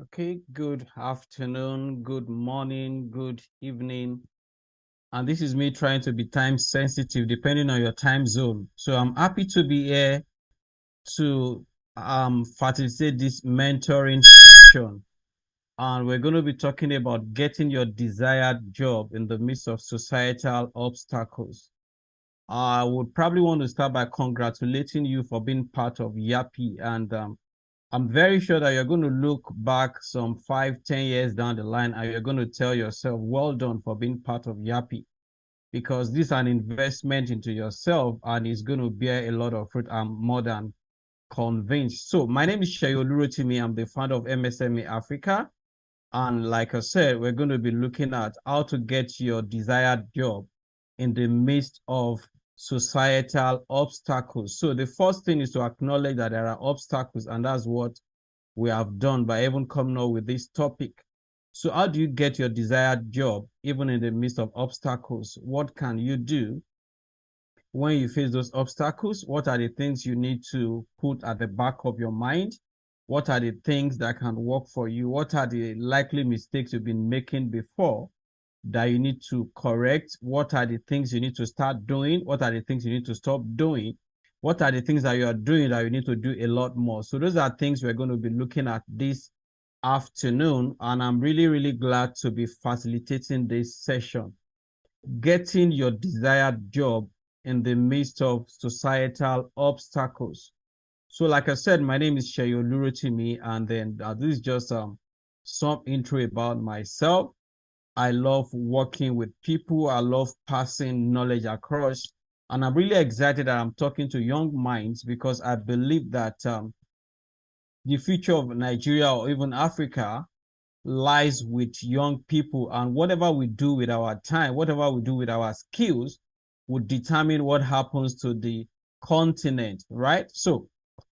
Okay, good afternoon, good morning, good evening. And this is me trying to be time sensitive depending on your time zone. So I'm happy to be here to facilitate this mentoring session. And we're going to be talking about getting your desired job in the midst of societal obstacles. I would probably want to start by congratulating you for being part of Yappi, and I'm very sure that you're going to look back some 5, 10 years down the line and you're going to tell yourself, well done for being part of Yappi, because this is an investment into yourself and it's going to bear a lot of fruit. I'm more than convinced. So my name is Shayo Lurotimi. I'm the founder of MSME Africa. And like I said, we're going to be looking at how to get your desired job in the midst of societal obstacles. So the first thing is to acknowledge that there are obstacles, and that's what we have done by even coming up with this topic. So how do you get your desired job even in the midst of obstacles? What can you do when you face those obstacles? What are the things you need to put at the back of your mind? What are the things that can work for you? What are the likely mistakes you've been making before that you need to correct? What are the things you need to start doing? What are the things you need to stop doing? What are the things that you are doing that you need to do a lot more? So those are things we're going to be looking at this afternoon. And I'm really, really glad to be facilitating this session. Getting your desired job in the midst of societal obstacles. So like I said, my name is Shayo Lurotimi, and then this is just some intro about myself. I love working with people. I love passing knowledge across. And I'm really excited that I'm talking to young minds because I believe that the future of Nigeria or even Africa lies with young people. And whatever we do with our time, whatever we do with our skills, would determine what happens to the continent, right? So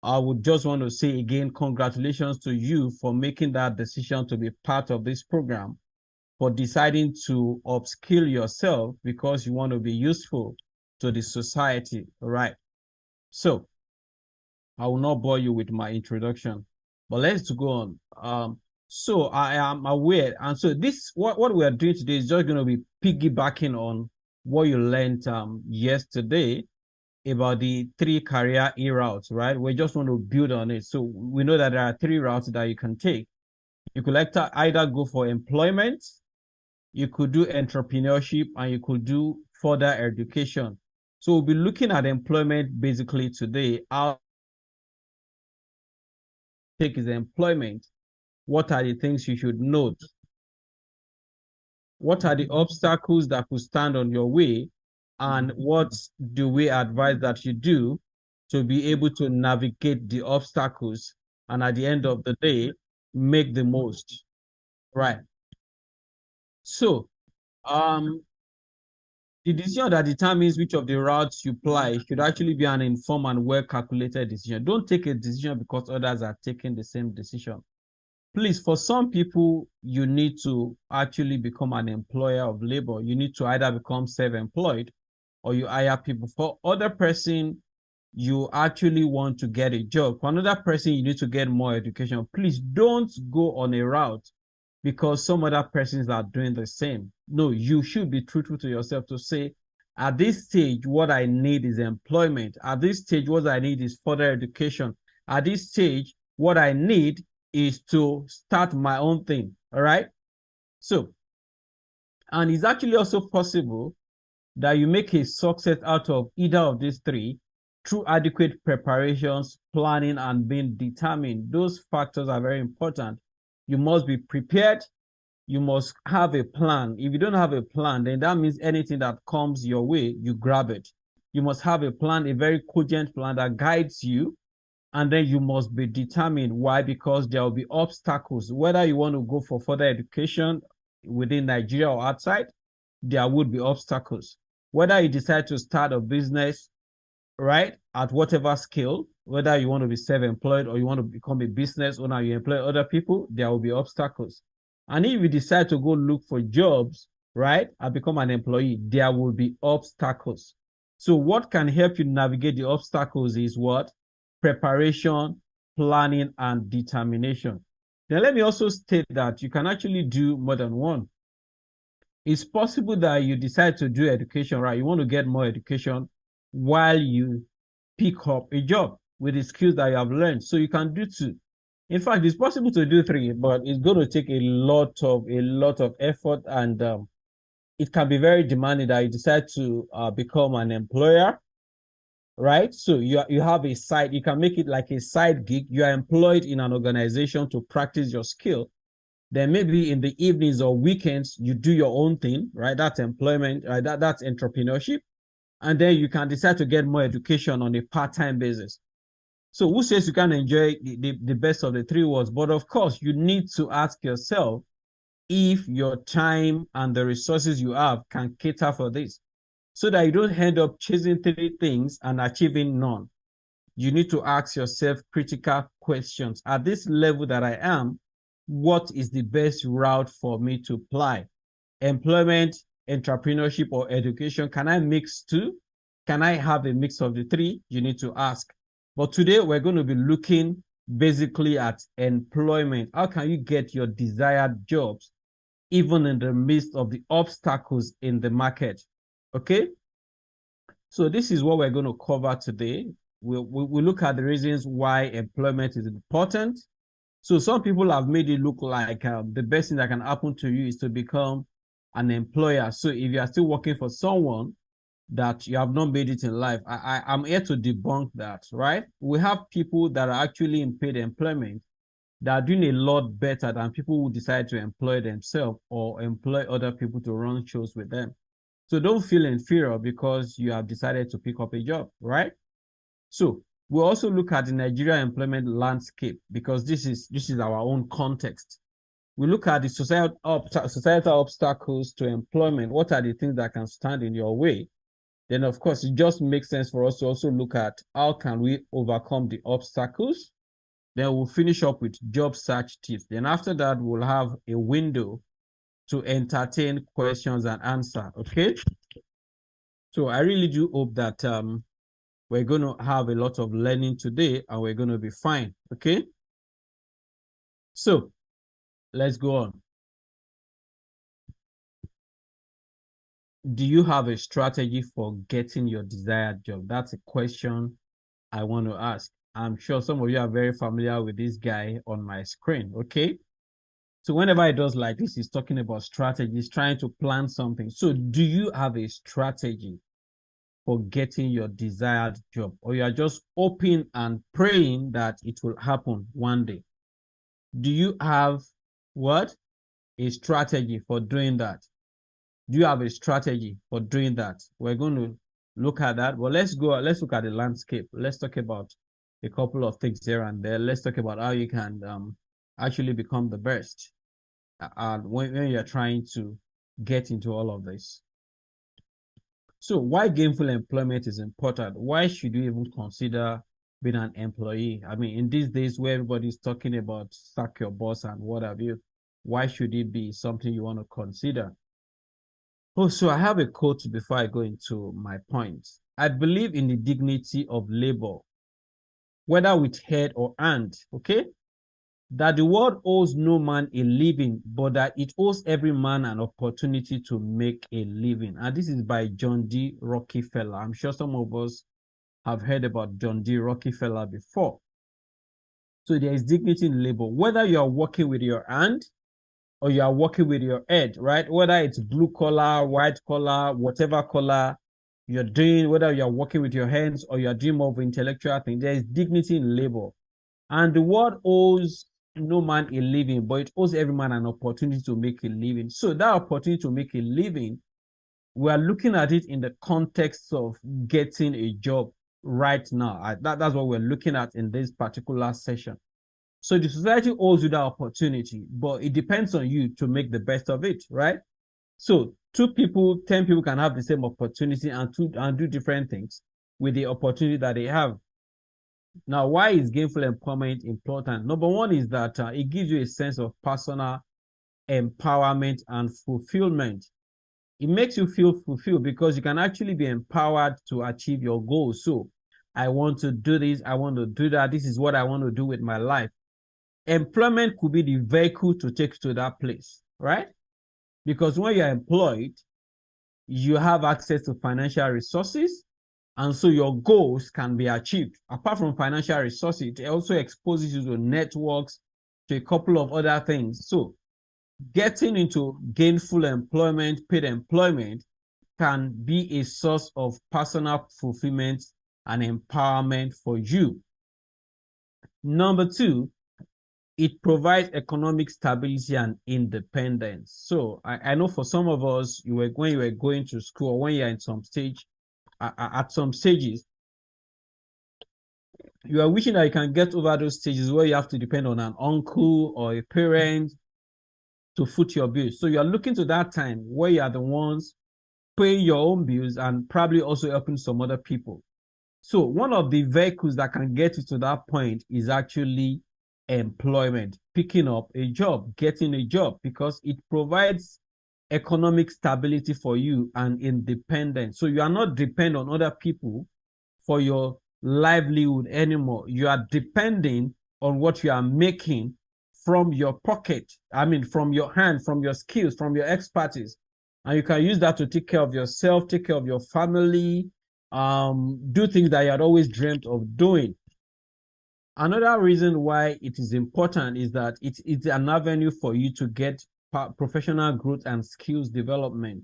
I would just want to say again, congratulations to you for making that decision to be part of this program, for deciding to upskill yourself because you want to be useful to the society, right? So I will not bore you with my introduction, but let's go on. So I am aware, and so this what we are doing today is just going to be piggybacking on what you learned yesterday about the 3 career routes, right? We just want to build on it. So we know that there are 3 routes that you can take. You could like to either go for employment, you could do entrepreneurship, and you could do further education. So we'll be looking at employment basically today. How take is employment. What are the things you should note? What are the obstacles that could stand on your way? And what do we advise that you do to be able to navigate the obstacles and at the end of the day, make the most, right? So, the decision that determines which of the routes you apply should actually be an informed and well-calculated decision. Don't take a decision because others are taking the same decision. Please, for some people, you need to actually become an employer of labor. You need to either become self-employed or you hire people. For other person, you actually want to get a job. For another person, you need to get more education. Please don't go on a route because some other persons are doing the same. No, you should be truthful to yourself to say, at this stage, what I need is employment. At this stage, what I need is further education. At this stage, what I need is to start my own thing. All right. So, and it's actually also possible that you make a success out of either of these three through adequate preparations, planning, and being determined. Those factors are very important. You must be prepared. You must have a plan. If you don't have a plan, then that means anything that comes your way, you grab it. You must have a plan, a very cogent plan that guides you. And then you must be determined. Why? Because there will be obstacles. Whether you want to go for further education within Nigeria or outside, there would be obstacles. Whether you decide to start a business, right, at whatever scale, whether you want to be self-employed or you want to become a business owner, you employ other people, there will be obstacles. And if you decide to go look for jobs, right, and become an employee, there will be obstacles. So what can help you navigate the obstacles is what? Preparation, planning, and determination. Then let me also state that you can actually do more than one. It's possible that you decide to do education, right? You want to get more education while you pick up a job with the skills that you have learned. So you can do two. In fact, it's possible to do three, but it's going to take a lot of effort, and it can be very demanding that you decide to become an employer, right? So you have a side, you can make it like a side gig. You are employed in an organization to practice your skill. Then maybe in the evenings or weekends, you do your own thing, right? That's employment, right? That's entrepreneurship. And then you can decide to get more education on a part-time basis. So who says you can enjoy the best of the three worlds? But of course, you need to ask yourself if your time and the resources you have can cater for this, so that you don't end up chasing three things and achieving none. You need to ask yourself critical questions. At this level that I am, what is the best route for me to apply? Employment, entrepreneurship, or education? Can I mix two? Can I have a mix of the three? You need to ask. But today we're going to be looking basically at employment. How can you get your desired jobs even in the midst of the obstacles in the market? Okay. So this is what we're going to cover today. We'll look at the reasons why employment is important. So some people have made it look like the best thing that can happen to you is to become an employer. So if you are still working for someone, that you have not made it in life, I'm here to debunk that, right? We have people that are actually in paid employment that are doing a lot better than people who decide to employ themselves or employ other people to run shows with them. So don't feel inferior because you have decided to pick up a job, right? So we also look at the Nigeria employment landscape, because this is our own context. We look at the societal obstacles to employment. What are the things that can stand in your way? Then, of course, it just makes sense for us to also look at how can we overcome the obstacles. Then we'll finish up with job search tips. Then after that, we'll have a window to entertain questions and answer. Okay. So I really do hope that we're going to have a lot of learning today and we're going to be fine. Okay. So let's go on. Do you have a strategy for getting your desired job? That's a question I want to ask. I'm sure some of you are very familiar with this guy on my screen. Okay. So whenever he does like this, he's talking about strategies, trying to plan something. So do you have a strategy for getting your desired job, or you are just hoping and praying that it will happen one day? Do you have what? A strategy for doing that? Do you have a strategy for doing that? We're going to look at that. Well, let's look at the landscape. Let's talk about a couple of things here and there. Let's talk about how you can actually become the best when you're trying to get into all of this. So why gainful employment is important? Why should you even consider being an employee? I mean, in these days where everybody's talking about sack your boss and what have you, why should it be something you want to consider? Oh, so I have a quote before I go into my points. I believe in the dignity of labor, whether with head or hand, okay? That the world owes no man a living, but that it owes every man an opportunity to make a living. And this is by John D. Rockefeller. I'm sure some of us have heard about John D. Rockefeller before. So there is dignity in labor, whether you are working with your hand or you are working with your head, right? Whether it's blue collar, white collar, whatever color you're doing, whether you're working with your hands or you're doing more of intellectual thing, there is dignity in labor. And the world owes no man a living, but it owes every man an opportunity to make a living. So that opportunity to make a living, we are looking at it in the context of getting a job right now. That's what we're looking at in this particular session. So the society owes you that opportunity, but it depends on you to make the best of it, right? So 2 people, 10 people can have the same opportunity and do different things with the opportunity that they have. Now, why is gainful employment important? Number one is that it gives you a sense of personal empowerment and fulfillment. It makes you feel fulfilled because you can actually be empowered to achieve your goals. So I want to do this, I want to do that, this is what I want to do with my life. employment could be the vehicle to take you to that place, right? Because when you're employed, you have access to financial resources, and so your goals can be achieved. Apart from financial resources, it also exposes you to networks, to a couple of other things. So getting into gainful employment, paid employment, can be a source of personal fulfillment and empowerment for you. Number two, it provides economic stability and independence. So I know for some of us, when you were going to school, or when you're in some stage, at some stages, you are wishing that you can get over those stages where you have to depend on an uncle or a parent to foot your bills. So you are looking to that time where you are the ones paying your own bills and probably also helping some other people. So one of the vehicles that can get you to that point is actually employment, picking up a job, getting a job, because it provides economic stability for you and independence. So you are not dependent on other people for your livelihood anymore. You are depending on what you are making from your pocket. I mean, from your hand, from your skills, from your expertise. And you can use that to take care of yourself, take care of your family, do things that you had always dreamt of doing. Another reason why it is important is that it's an avenue for you to get professional growth and skills development.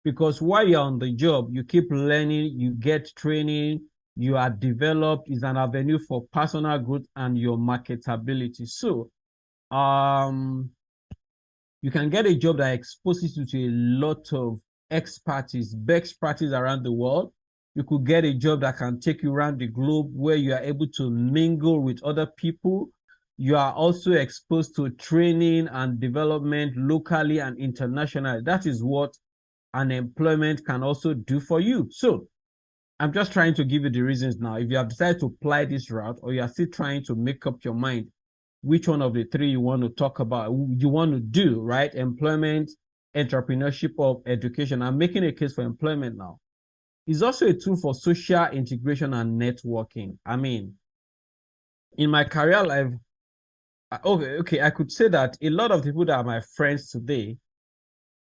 Because while you're on the job, you keep learning, you get training, you are developed, is an avenue for personal growth and your marketability. So you can get a job that exposes you to a lot of expertise, best practice around the world. You could get a job that can take you around the globe where you are able to mingle with other people. You are also exposed to training and development locally and internationally. That is what unemployment can also do for you. So I'm just trying to give you the reasons now. If you have decided to apply this route, or you are still trying to make up your mind which one of the three you want to talk about, you want to do, right? Employment, entrepreneurship, or education. I'm making a case for employment now. It's also a tool for social integration and networking. I mean, in my career life, okay, I could say that a lot of people that are my friends today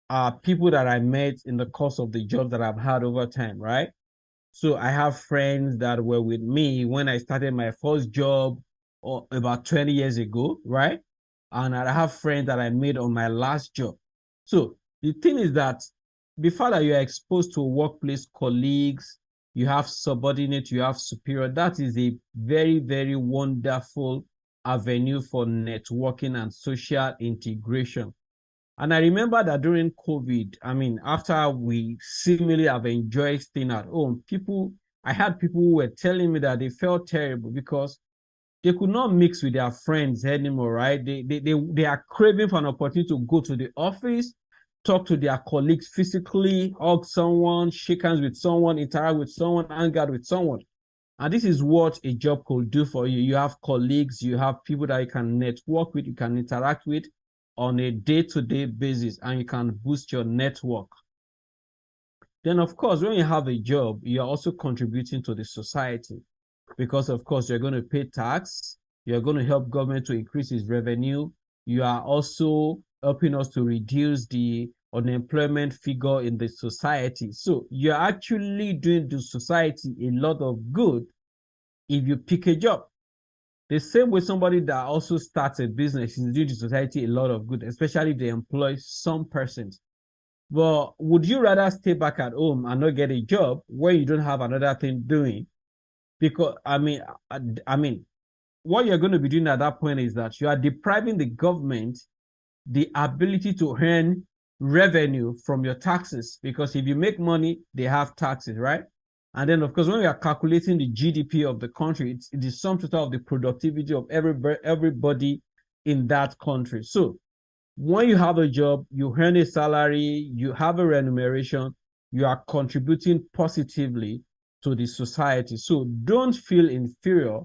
are people that I met in the course of the jobs that I've had over time, right? So I have friends that were with me when I started my first job about 20 years ago, right? And I have friends that I made on my last job. So the thing is that before that, you're exposed to workplace colleagues, you have subordinates, you have superior. That is a very, very wonderful avenue for networking and social integration. And I remember that during COVID, I mean, after we seemingly have enjoyed staying at home, I had people who were telling me that they felt terrible because they could not mix with their friends anymore, right? They are craving for an opportunity to go to the office, talk to their colleagues physically, hug someone, shake hands with someone, interact with someone, hang out with someone. And this is what a job could do for you. You have colleagues, you have people that you can network with, you can interact with on a day-to-day basis, and you can boost your network. Then, of course, when you have a job, you're also contributing to the society because, of course, you're going to pay tax, you're going to help government to increase its revenue. You are also helping us to reduce the unemployment figure in the society. So you're actually doing the society a lot of good if you pick a job. The same way somebody that also starts a business is doing the society a lot of good, especially if they employ some persons. But would you rather stay back at home and not get a job where you don't have another thing doing? Because I mean, what you're going to be doing at that point is that you are depriving the government the ability to earn revenue from your taxes. Because if you make money, they have taxes, right? And then, of course, when we are calculating the GDP of the country, it's the sum total of the productivity of everybody in that country. So when you have a job, you earn a salary, you have a remuneration, you are contributing positively to the society. So don't feel inferior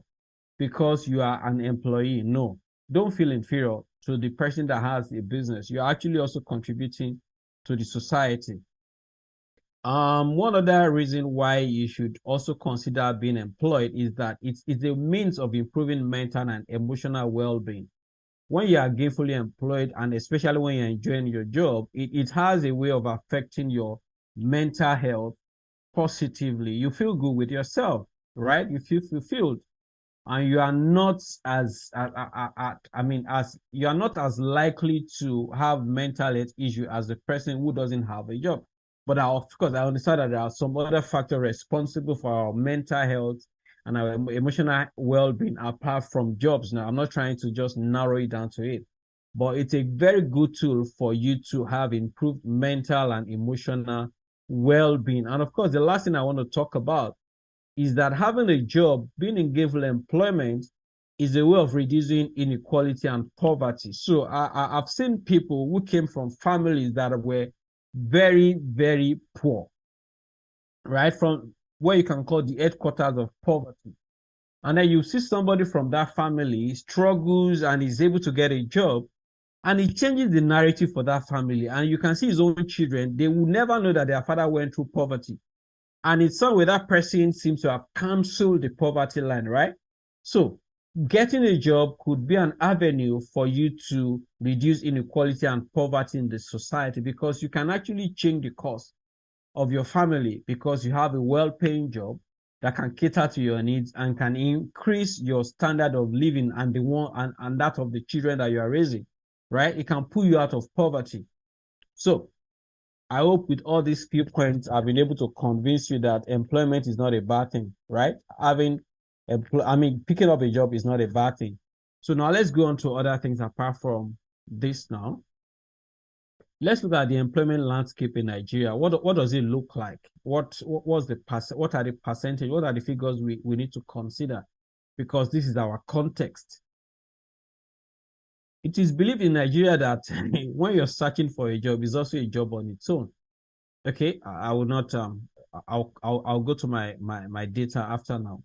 because you are an employee. No, don't feel inferior to the person that has a business. You're actually also contributing to the society. One other reason why you should also consider being employed is that it's a means of improving mental and emotional well-being. when you are gainfully employed, and especially when you're enjoying your job, it has a way of affecting your mental health positively. You feel good with yourself, right? You feel fulfilled, and you are not as as you are not as likely to have mental health issue as the person who doesn't have a job. But of course, I understand that there are some other factors responsible for our mental health and our emotional well-being apart from jobs. Now, I'm not trying to just narrow it down to it, but it's a very good tool for you to have improved mental and emotional well-being. And of course, the last thing I want to talk about is that having a job, being in gainful employment, is a way of reducing inequality and poverty. So I've seen people who came from families that were very, very poor, right? From where you can call the headquarters of poverty. And then you see somebody from that family struggles and is able to get a job, and it changes the narrative for that family. And you can see his own children, they will never know that their father went through poverty. And in some way, that person seems to have canceled the poverty line, right? So getting a job could be an avenue for you to reduce inequality and poverty in the society, because you can actually change the cost of your family because you have a well-paying job that can cater to your needs and can increase your standard of living and the one and that of the children that you are raising, right? It can pull you out of poverty. So I hope with all these few points, I've been able to convince you that employment is not a bad thing, right? Picking up a job is not a bad thing. So now let's go on to other things apart from this now. Let's look at the employment landscape in Nigeria. What does it look like? What are the percentage? What are the figures we need to consider? Because this is our context. It is believed in Nigeria that when you're searching for a job, it's also a job on its own. Okay, I will not I'll go to my data after now.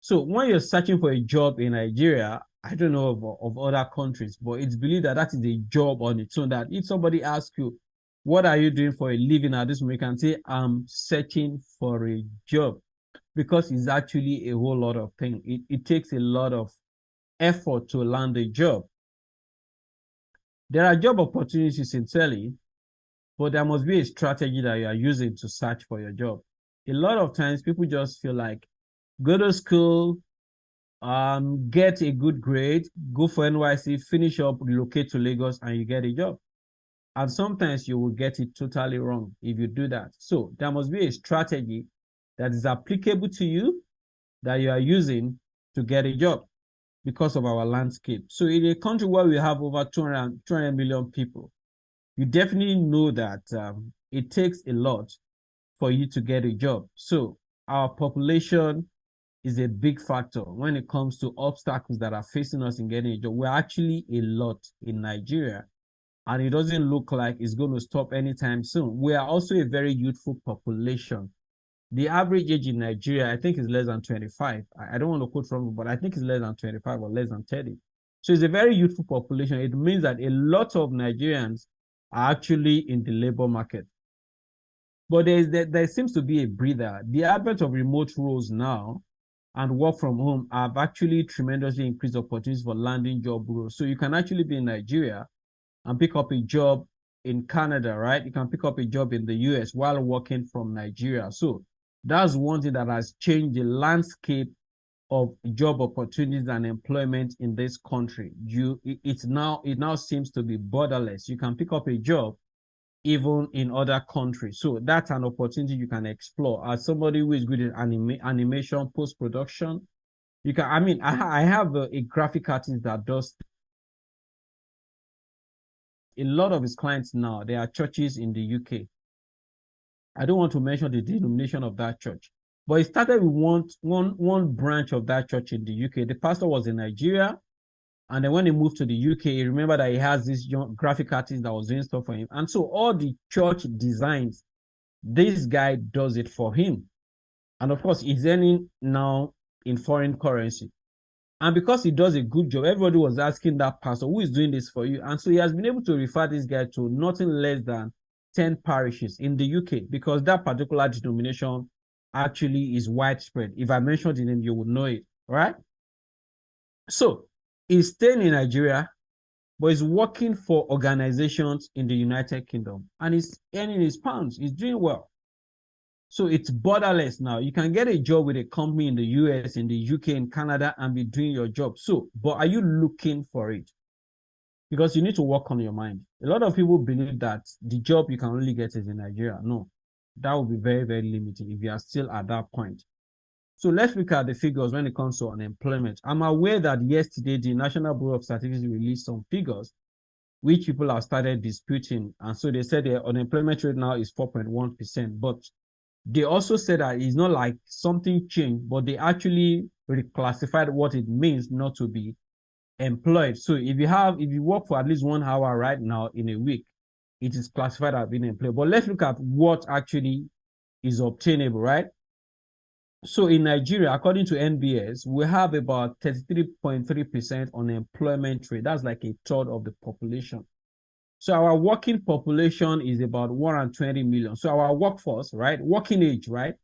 So when you're searching for a job in Nigeria, I don't know of other countries, but it's believed that is a job on its own. That if somebody asks you, what are you doing for a living at this moment, you can say, I'm searching for a job, because it's actually a whole lot of things. It takes a lot of effort to land a job. There are job opportunities sincerely, but there must be a strategy that you are using to search for your job. A lot of times people just feel like, go to school, get a good grade, go for NYC, finish up, relocate to Lagos, and you get a job. And sometimes you will get it totally wrong if you do that. So there must be a strategy that is applicable to you that you are using to get a job because of our landscape. So in a country where we have over 200 million people, you definitely know that it takes a lot for you to get a job. So our population is a big factor when it comes to obstacles that are facing us in getting a job. We're actually a lot in Nigeria, and it doesn't look like it's going to stop anytime soon. We are also a very youthful population. The average age in Nigeria, I think, is less than 25. I don't want to quote from, but I think it's less than 25 or less than 30. So it's a very youthful population. It means that a lot of Nigerians are actually in the labor market. But there seems to be a breather. The advent of remote roles now and work from home have actually tremendously increased opportunities for landing job roles. So you can actually be in Nigeria and pick up a job in Canada, right? You can pick up a job in the US while working from Nigeria. So that's one thing that has changed the landscape of job opportunities and employment in this country. It now seems to be borderless. You can pick up a job even in other countries. So that's an opportunity you can explore. As somebody who is good in animation, post-production, you can, I have a graphic artist that does a lot of his clients now. There are churches in the UK. I don't want to mention the denomination of that church, but it started with one branch of that church in the UK. The pastor was in Nigeria. And then when he moved to the UK, he remembered that he has this young graphic artist that was doing stuff for him. And so all the church designs, this guy does it for him. And of course, he's earning now in foreign currency. And because he does a good job, everybody was asking that pastor, who is doing this for you? And so he has been able to refer this guy to nothing less than 10 parishes in the UK, because that particular denomination actually is widespread. If I mentioned the name, you would know it, right? So he's staying in Nigeria, but he's working for organizations in the United Kingdom and he's earning his pounds. He's doing well. So it's borderless now. You can get a job with a company in the US, in the UK, in Canada, and be doing your job. So, but are you looking for it? Because you need to work on your mind. A lot of people believe that the job you can only get is in Nigeria. No, that will be very, very limited if you are still at that point. So let's look at the figures when it comes to unemployment. I'm aware that yesterday the National Bureau of Statistics released some figures which people have started disputing. And so they said the unemployment rate now is 4.1%. But they also said that it's not like something changed, but they actually reclassified what it means not to be employed. So if you work for at least 1 hour right now in a week, it is classified as being employed. But let's look at what actually is obtainable, right? So in Nigeria, according to NBS, we have about 33.3% unemployment rate. That's like a third of the population. So our working population is about 120 million. So our workforce, right? Working age, right?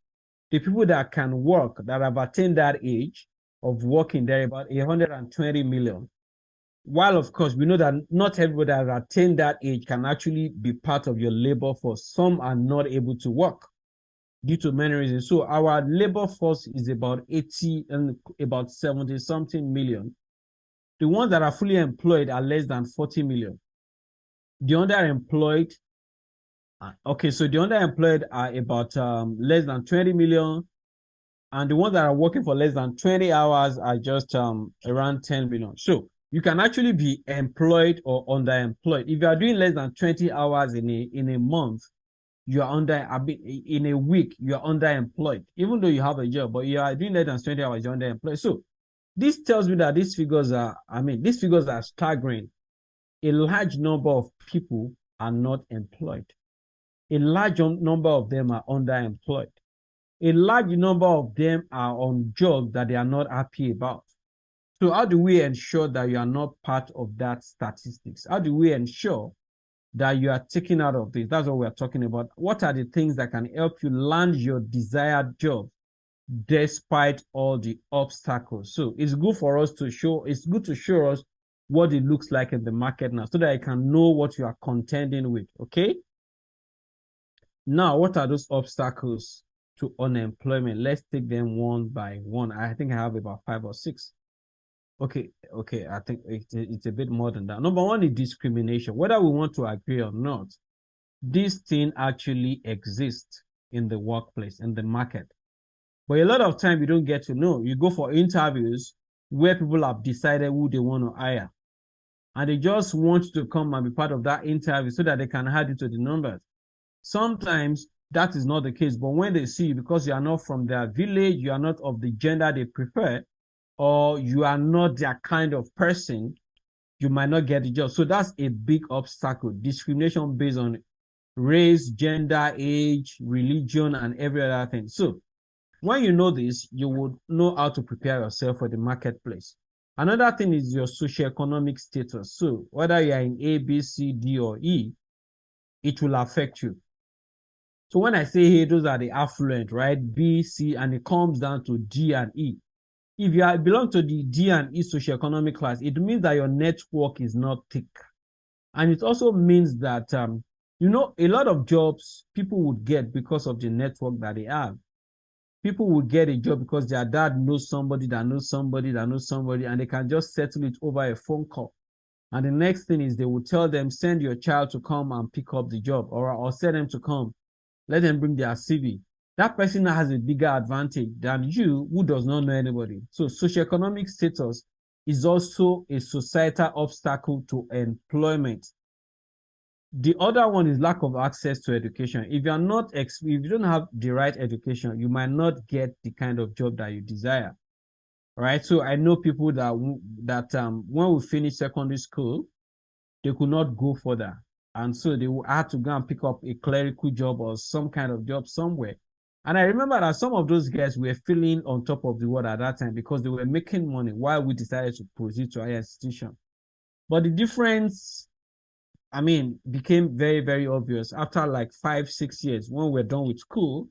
The people that can work, that have attained that age of working, they're about 120 million. While, of course, we know that not everybody that has attained that age can actually be part of your labor force. Some are not able to work due to many reasons. So our labor force is about 80 and about 70 something million. The ones that are fully employed are less than 40 million. The underemployed, okay, so the underemployed are about less than 20 million. And the ones that are working for less than 20 hours are just around 10 million. So you can actually be employed or underemployed. If you are doing less than 20 hours in a month, you are in a week, you are underemployed, even though you have a job, but you are doing less than 20 hours, you're underemployed. So this tells me that these figures are staggering. A large number of people are not employed. A large number of them are underemployed. A large number of them are on jobs that they are not happy about. So how do we ensure that you are not part of that statistics? How do we ensure that you are taken out of this? That's what we're talking about. What are the things that can help you land your desired job despite all the obstacles? So it's good to show us what it looks like in the market now so that I can know what you are contending with. Okay. Now, what are those obstacles to unemployment? Let's take them one by one. I think I have about 5 or 6. Okay, I think it's a bit more than that. Number one is discrimination. Whether we want to agree or not, this thing actually exists in the workplace, in the market. But a lot of time you don't get to know. You go for interviews where people have decided who they want to hire. And they just want you to come and be part of that interview so that they can add you to the numbers. Sometimes that is not the case. But when they see you, because you are not from their village, you are not of the gender they prefer, or you are not their kind of person, you might not get the job. So that's a big obstacle. Discrimination based on race, gender, age, religion, and every other thing. So when you know this, you would know how to prepare yourself for the marketplace. Another thing is your socioeconomic status. So whether you are in A, B, C, D, or E, it will affect you. So when I say here, those are the affluent, right? B, C, and it comes down to D and E. If you belong to the D and E socioeconomic class, it means that your network is not thick. And it also means that, a lot of jobs people would get because of the network that they have. People would get a job because their dad knows somebody that knows somebody that knows somebody, and they can just settle it over a phone call. And the next thing is they will tell them, send your child to come and pick up the job, or send them to come. Let them bring their CV. That person has a bigger advantage than you, who does not know anybody. So socioeconomic status is also a societal obstacle to employment. The other one is lack of access to education. If you don't have the right education, you might not get the kind of job that you desire. All right. So I know people that when we finish secondary school, they could not go further. And so they had to go and pick up a clerical job or some kind of job somewhere. And I remember that some of those guys were feeling on top of the world at that time because they were making money while we decided to proceed to higher institution. But the difference, became very, very obvious after like 5-6 years when we're done with school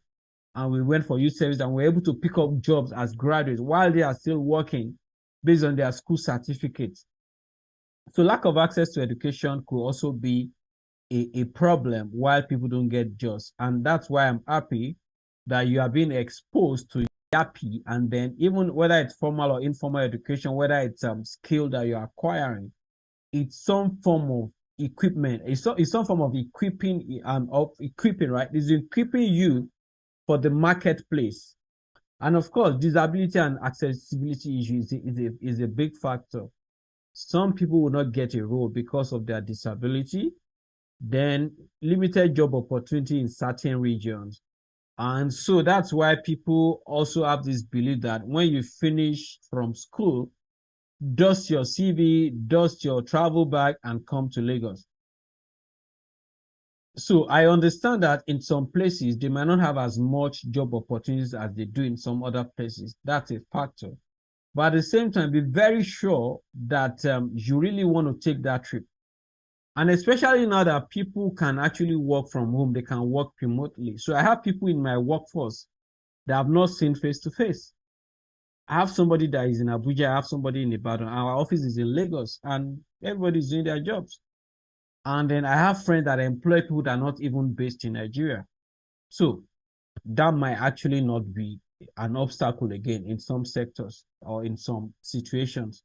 and we went for youth service and we're able to pick up jobs as graduates while they are still working based on their school certificates. So lack of access to education could also be a problem why people don't get jobs. And that's why I'm happy that you are being exposed to Yappi, and then even whether it's formal or informal education, whether it's skill that you're acquiring, it's some form of equipment. It's some form of equipping, right? It's equipping you for the marketplace. And of course, disability and accessibility issues is a big factor. Some people will not get a role because of their disability, then limited job opportunity in certain regions. And so that's why people also have this belief that when you finish from school, dust your CV, dust your travel bag, and come to Lagos. So I understand that in some places, they might not have as much job opportunities as they do in some other places. That's a factor. But at the same time, be very sure that you really want to take that trip. And especially now that people can actually work from home, they can work remotely. So I have people in my workforce that I've not seen face to face. I have somebody that is in Abuja, I have somebody in Ibadan. Our office is in Lagos, and everybody's doing their jobs. And then I have friends that employ people that are not even based in Nigeria. So that might actually not be an obstacle again in some sectors or in some situations.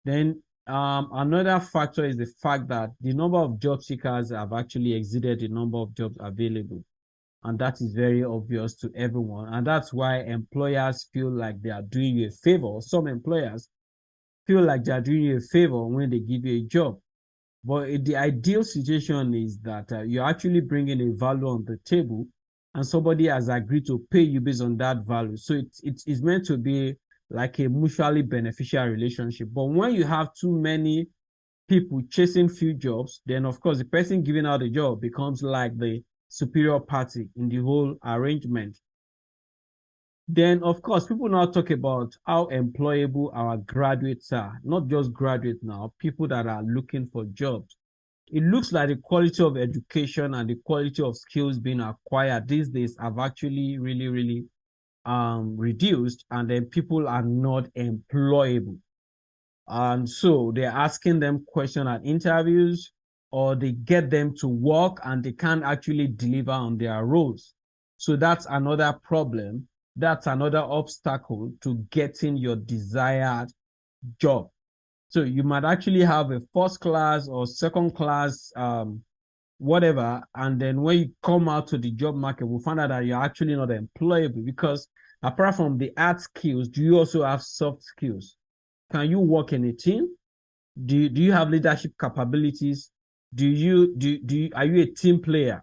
Then another factor is the fact that the number of job seekers have actually exceeded the number of jobs available. And that is very obvious to everyone. And that's why employers feel like they are doing you a favor. Some employers feel like they are doing you a favor when they give you a job. But the ideal situation is that you're actually bringing a value on the table, and somebody has agreed to pay you based on that value. So it's meant to be like a mutually beneficial relationship. But when you have too many people chasing few jobs, then of course the person giving out the job becomes like the superior party in the whole arrangement. Then, of course, people now talk about how employable our graduates are, not just graduates now, people that are looking for jobs. It looks like the quality of education and the quality of skills being acquired these days have actually really reduced, and then people are not employable. And so they're asking them questions at interviews, or they get them to work and they can't actually deliver on their roles. So that's another problem. That's another obstacle to getting your desired job. So you might actually have a first class or second class, whatever. And then when you come out to the job market, we'll find out that you're actually not employable, because apart from the hard skills, do you also have soft skills? Can you work in a team? Do you have leadership capabilities? Are you a team player?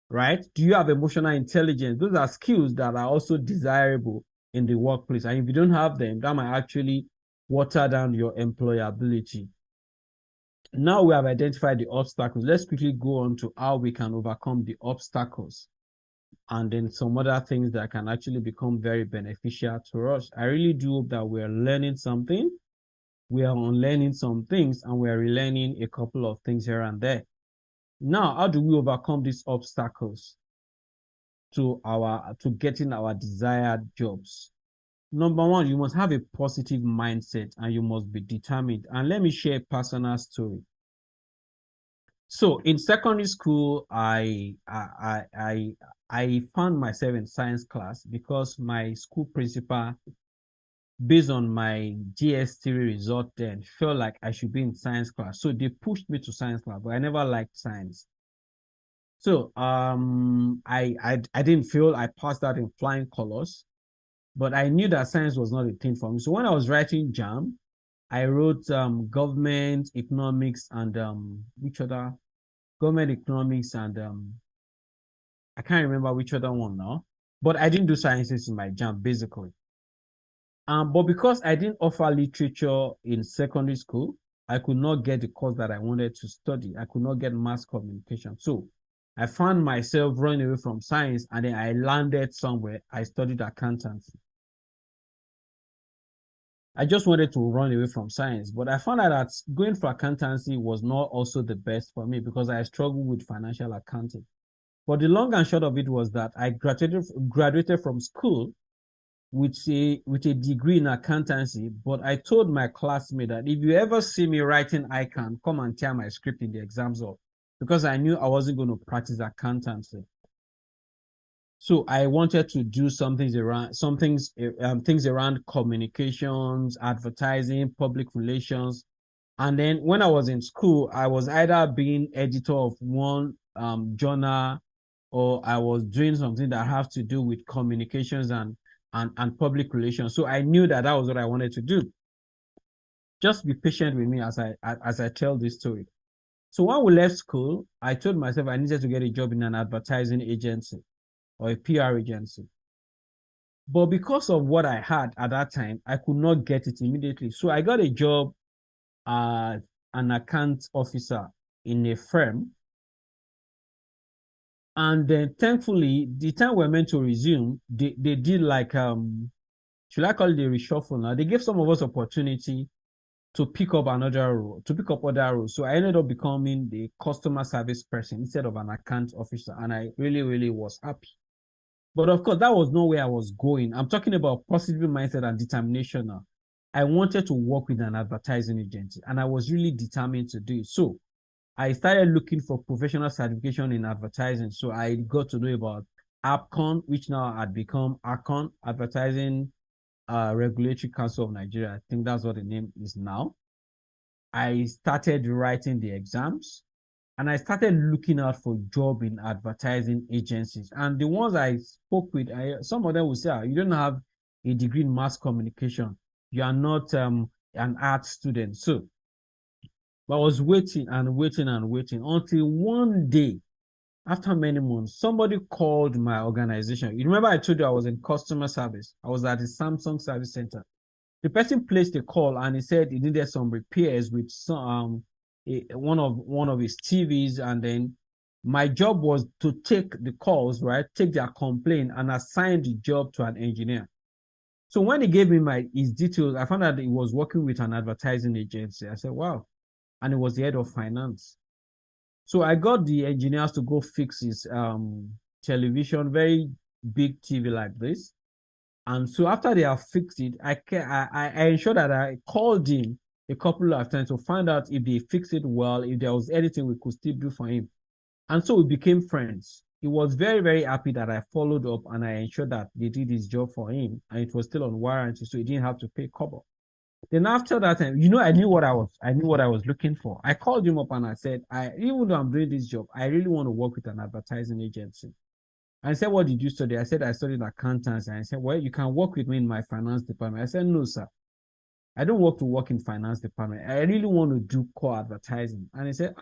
Right? Do you have emotional intelligence? Those are skills that are also desirable in the workplace. And if you don't have them, that might actually water down your employability. Now we have identified the obstacles. Let's quickly go on to how we can overcome the obstacles, and then some other things that can actually become very beneficial to us. I really do hope that we're learning something. We are unlearning some things, and we're relearning a couple of things here and there. Now, how do we overcome these obstacles to getting our desired jobs? Number one, you must have a positive mindset and you must be determined. And let me share a personal story. So in secondary school, I found myself in science class because my school principal, based on my GS3 result, then felt like I should be in science class. So they pushed me to science class, but I never liked science. So I didn't feel I passed out in flying colors, but I knew that science was not a thing for me. So when I was writing JAM, I wrote government economics and which other government economics and I can't remember which other one now. But I didn't do sciences in my JAM basically. But because I didn't offer literature in secondary school, I could not get the course that I wanted to study. I could not get mass communication. So I found myself running away from science, and then I landed somewhere. I studied accountancy. I just wanted to run away from science, but I found out that going for accountancy was not also the best for me because I struggled with financial accounting. But the long and short of it was that I graduated from school, with a degree in accountancy, but I told my classmate that if you ever see me writing ICANN, come and tear my script in the exams up, because I knew I wasn't going to practice accountancy. So I wanted to do things around communications, advertising, public relations. And then when I was in school, I was either being editor of one journal, or I was doing something that have to do with communications and public relations. So I knew that that was what I wanted to do. Just be patient with me as I tell this story. So when we left school, I told myself I needed to get a job in an advertising agency or a PR agency. But because of what I had at that time, I could not get it immediately. So I got a job as an account officer in a firm. And then thankfully, the time we're meant to resume, they did like should I call it a reshuffle now? They gave some of us opportunity to pick up another role, to pick up other roles. So I ended up becoming the customer service person instead of an account officer. And I really, really was happy. But of course, that was not where I was going. I'm talking about positive mindset and determination now. I wanted to work with an advertising agency, and I was really determined to do it. So I started looking for professional certification in advertising. So I got to know about APCON, which now had become ACON, Advertising Regulatory Council of Nigeria. I think that's what the name is now. I started writing the exams, and I started looking out for job in advertising agencies. And the ones I spoke with, some of them will say, oh, you don't have a degree in mass communication. You are not an art student. So but I was waiting and waiting and waiting until one day, after many months, somebody called my organization. You remember I told you I was in customer service. I was at the Samsung service center. The person placed a call and he said he needed some repairs with one of his TVs, and then my job was to take the calls, right? Take their complaint and assign the job to an engineer. So when he gave me his details, I found out that he was working with an advertising agency. I said, wow. And it was the head of finance. So I got the engineers to go fix his television, very big TV like this. And so after they have fixed it, I ensured that I called him a couple of times to find out if they fixed it well, if there was anything we could still do for him. And so we became friends. He was very, very happy that I followed up and I ensured that they did his job for him, and it was still on warranty, so he didn't have to pay couple. Then after that time, I knew what I was looking for. I called him up and I said, even though I'm doing this job, I really want to work with an advertising agency. And I said, what did you study? I said, I studied accountancy. And I said, well, you can work with me in my finance department. I said, no, sir. I don't want to work in finance department. I really want to do core advertising. And he said,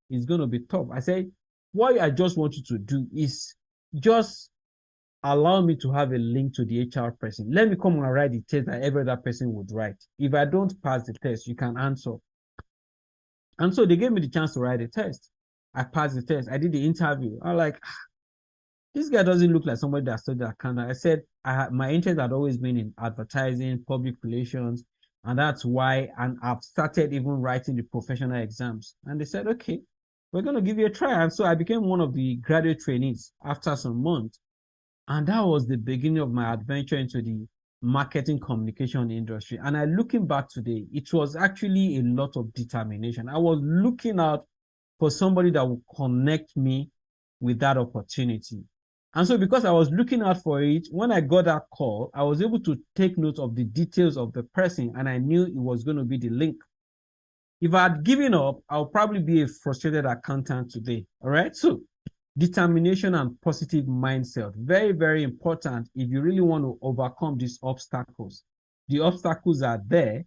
it's going to be tough. I said, what I just want you to do is just allow me to have a link to the HR person. Let me come and write the test that every other person would write. If I don't pass the test, you can answer. And so they gave me the chance to write the test. I passed the test. I did the interview. I'm like, this guy doesn't look like somebody that studied accounting. I said, my interest had always been in advertising, public relations, and that's why. And I've started even writing the professional exams. And they said, okay, we're going to give you a try. And so I became one of the graduate trainees after some months. And that was the beginning of my adventure into the marketing communication industry. And I looking back today, it was actually a lot of determination. I was looking out for somebody that would connect me with that opportunity. And so because I was looking out for it, when I got that call, I was able to take note of the details of the person, and I knew it was going to be the link. If I had given up, I'll probably be a frustrated accountant today. All right. So determination and positive mindset, very, very important if you really want to overcome these obstacles. The obstacles are there.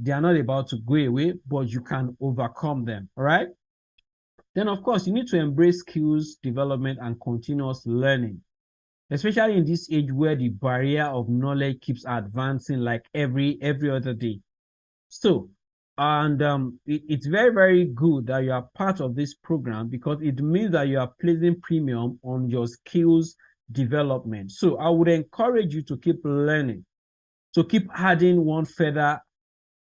They are not about to go away, but you can overcome them. All right. Then, of course, you need to embrace skills development and continuous learning, especially in this age where the barrier of knowledge keeps advancing like every other day. So, and it's very, very good that you are part of this program, because it means that you are placing premium on your skills development. So I would encourage you to keep learning, to keep adding one feather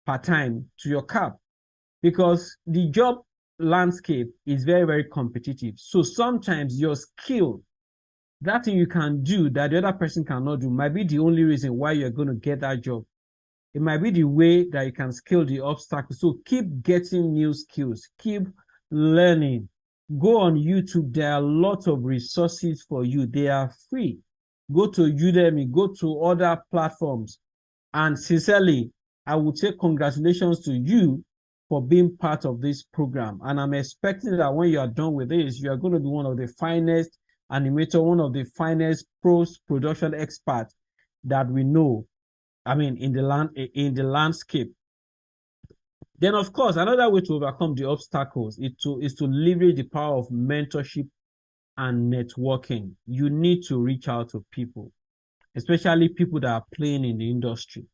per time to your cap, because the job landscape is very, very competitive. So sometimes your skill That thing you can do that the other person cannot do might be the only reason why you're going to get that job. It might be the way that you can scale the obstacle. So keep getting new skills, keep learning. Go on YouTube. There are lots of resources for you. They are free. Go to Udemy, go to other platforms. And sincerely, I would say congratulations to you for being part of this program. And I'm expecting that when you are done with this, you are going to be one of the finest animator, one of the finest post production experts that we know. I mean, in the landscape. Then, of course, another way to overcome the obstacles is to leverage the power of mentorship and networking. You need to reach out to people, especially people that are playing in the industry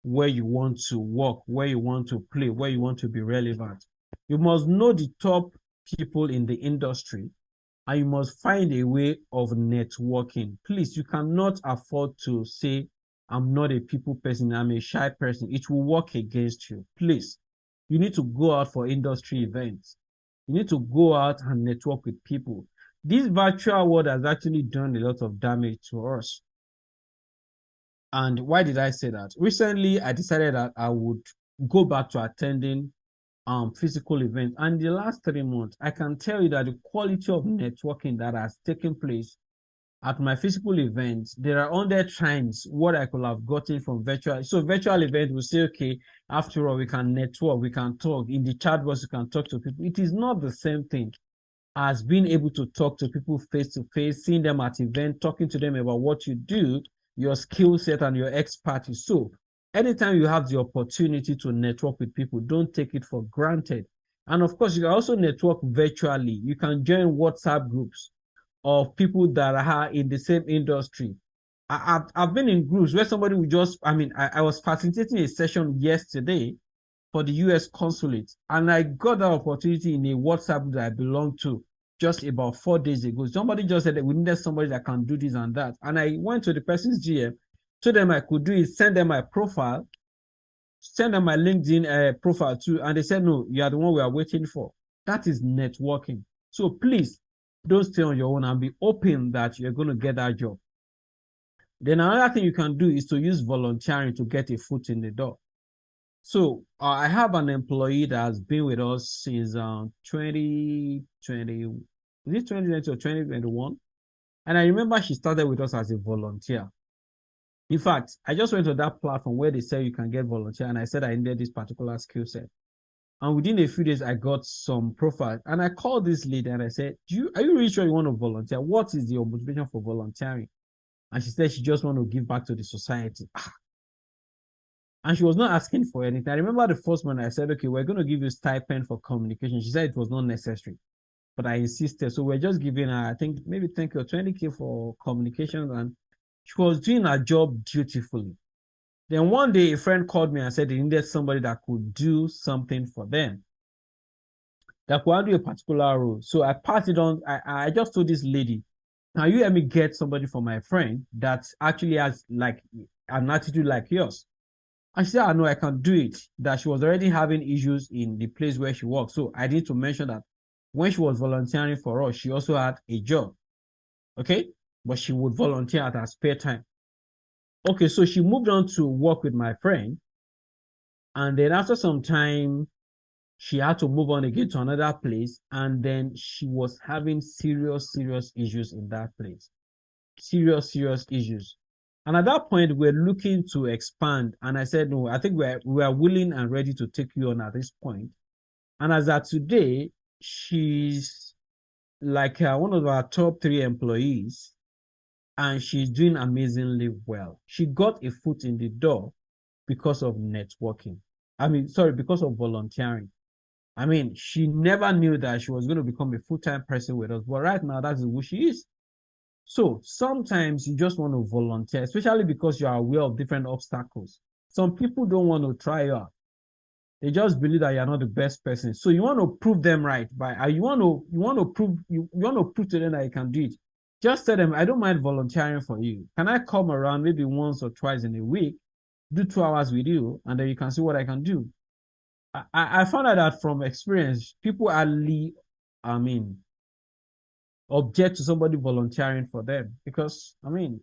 where you want to work, where you want to play, where you want to be relevant. You must know the top people in the industry and you must find a way of networking. Please, you cannot afford to say, I'm not a people person, I'm a shy person. It will work against you. Please, you need to go out for industry events. You need to go out and network with people. This virtual world has actually done a lot of damage to us. And why did I say that? Recently, I decided that I would go back to attending physical events. And the last 3 months, I can tell you that the quality of networking that has taken place at my physical events, there are 100 times what I could have gotten from virtual. So virtual event will say, okay, after all, we can network, we can talk. In the chat box, you can talk to people. It is not the same thing as being able to talk to people face to face, seeing them at event, talking to them about what you do, your skill set and your expertise. So anytime you have the opportunity to network with people, don't take it for granted. And of course, you can also network virtually. You can join WhatsApp groups of people that are in the same industry. I've been in groups where somebody would just, I was facilitating a session yesterday for the US consulate, and I got that opportunity in a WhatsApp group that I belong to just about 4 days ago. Somebody just said that we needed somebody that can do this and that. And I went to the person's GM, told them I could do it, send them my profile, send them my LinkedIn profile too. And they said, no, you are the one we are waiting for. That is networking. So please don't stay on your own and be open that you're going to get that job. Then another thing you can do is to use volunteering to get a foot in the door. So I have an employee that has been with us since 2020, is it 2020 or 2021? And I remember she started with us as a volunteer. In fact, I just went to that platform where they say you can get volunteer, and I said I needed this particular skill set. And within a few days, I got some profile. And I called this lady and I said, are you really sure you want to volunteer? What is your motivation for volunteering? And she said she just want to give back to the society. And she was not asking for anything. I remember the first month I said, okay, we're going to give you stipend for communication. She said it was not necessary, but I insisted. So we're just giving her, I think, maybe 10K or 20K for communication. And she was doing her job dutifully. Then one day a friend called me and said they needed somebody that could do something for them, that could do a particular role. So I passed it on. I just told this lady, can you help me get somebody for my friend that actually has like an attitude like yours? And she said, I know I can do it. That she was already having issues in the place where she works. So I need to mention that when she was volunteering for us, she also had a job. Okay. But she would volunteer at her spare time. Okay. So she moved on to work with my friend. And then after some time, she had to move on again to another place. And then she was having serious issues in that place. Serious issues. And at that point, we're looking to expand. And I said, no, I think we are willing and ready to take you on at this point. And as of today, she's like one of our top 3 employees. And she's doing amazingly well. She got a foot in the door because of networking. Because of volunteering. She never knew that she was going to become a full-time person with us. But right now, that's who she is. So sometimes you just want to volunteer, especially because you are aware of different obstacles. Some people don't want to try out. They just believe that you're not the best person. So you want to prove them right you want to prove to them that you can do it. Just tell them, I don't mind volunteering for you. Can I come around maybe once or twice in a week, do 2 hours with you, and then you can see what I can do. I found out that from experience, people are object to somebody volunteering for them, because I mean,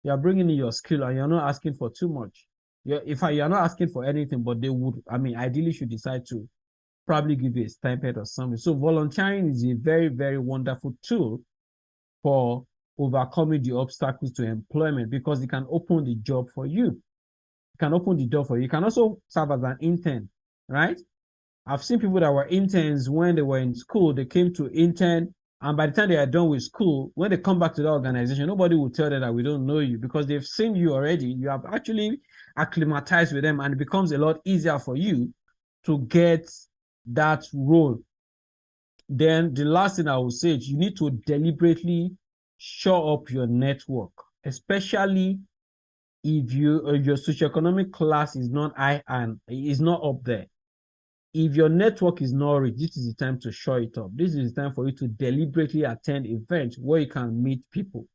you're bringing in your skill and you're not asking for too much. You're not asking for anything, but they would, I mean, ideally should decide to probably give you a stipend or something. So volunteering is a very, very wonderful tool for overcoming the obstacles to employment, because it can open the job for you. It can open the door for you. You can also serve as an intern, right? I've seen people that were interns when they were in school. They came to intern, and by the time they are done with school, when they come back to the organization, nobody will tell them that we don't know you, because they've seen you already. You have actually acclimatized with them, and it becomes a lot easier for you to get that role. Then the last thing I will say is you need to deliberately show up your network, especially if your socioeconomic class is not high and is not up there. If your network is not rich, this is the time to show it up. This is the time for you to deliberately attend events where you can meet people,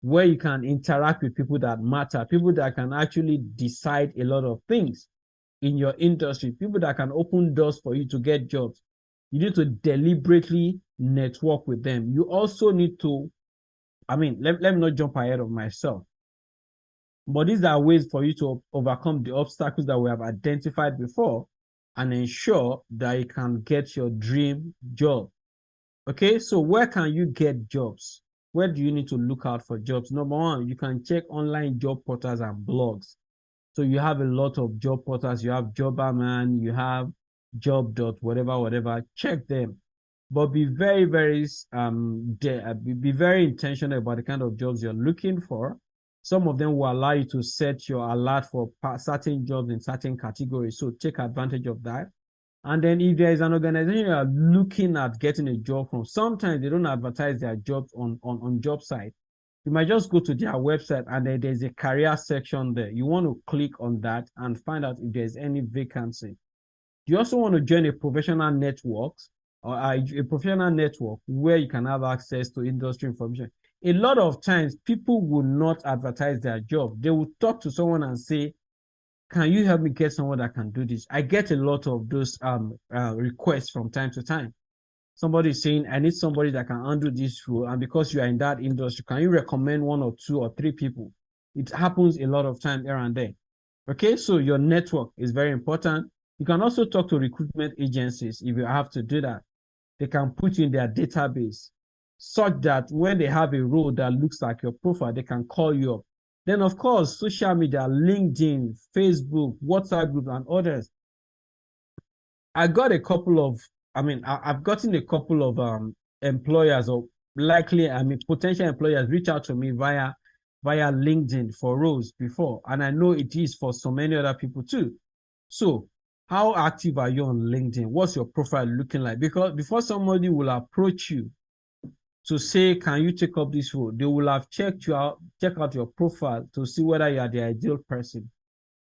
where you can interact with people that matter, people that can actually decide a lot of things in your industry, people that can open doors for you to get jobs. You need to deliberately network with them. You also need to, I mean, let me not jump ahead of myself, but these are ways for you to overcome the obstacles that we have identified before and ensure that you can get your dream job. Okay, so where can you get jobs? Where do you need to look out for jobs? Number one, you can check online job portals and blogs. So you have a lot of job portals. You have Jobberman, you have Job dot whatever. Check them, but be very, very be very intentional about the kind of jobs you're looking for. Some of them will allow you to set your alert for certain jobs in certain categories. So take advantage of that. And then if there is an organization you are looking at getting a job from, sometimes they don't advertise their jobs on job site. You might just go to their website and then there's a career section there. You want to click on that and find out if there's any vacancy. You also want to join a professional network or a professional network where you can have access to industry information. A lot of times people will not advertise their job. They will talk to someone and say, can you help me get someone that can do this? I get a lot of those requests from time to time. Somebody is saying, I need somebody that can handle this role. And because you are in that industry, can you recommend one or two or three people? It happens a lot of time here and there. Okay, so your network is very important. You can also talk to recruitment agencies if you have to do that. They can put you in their database such that when they have a role that looks like your profile, they can call you up. Then, of course, social media, LinkedIn, Facebook, WhatsApp group, and others. I got a couple of, I've gotten a couple of employers or potential employers reach out to me via LinkedIn for roles before. And I know it is for so many other people too. So how active are you on LinkedIn? What's your profile looking like? Because before somebody will approach you to say, can you take up this role? They will have check out your profile to see whether you are the ideal person.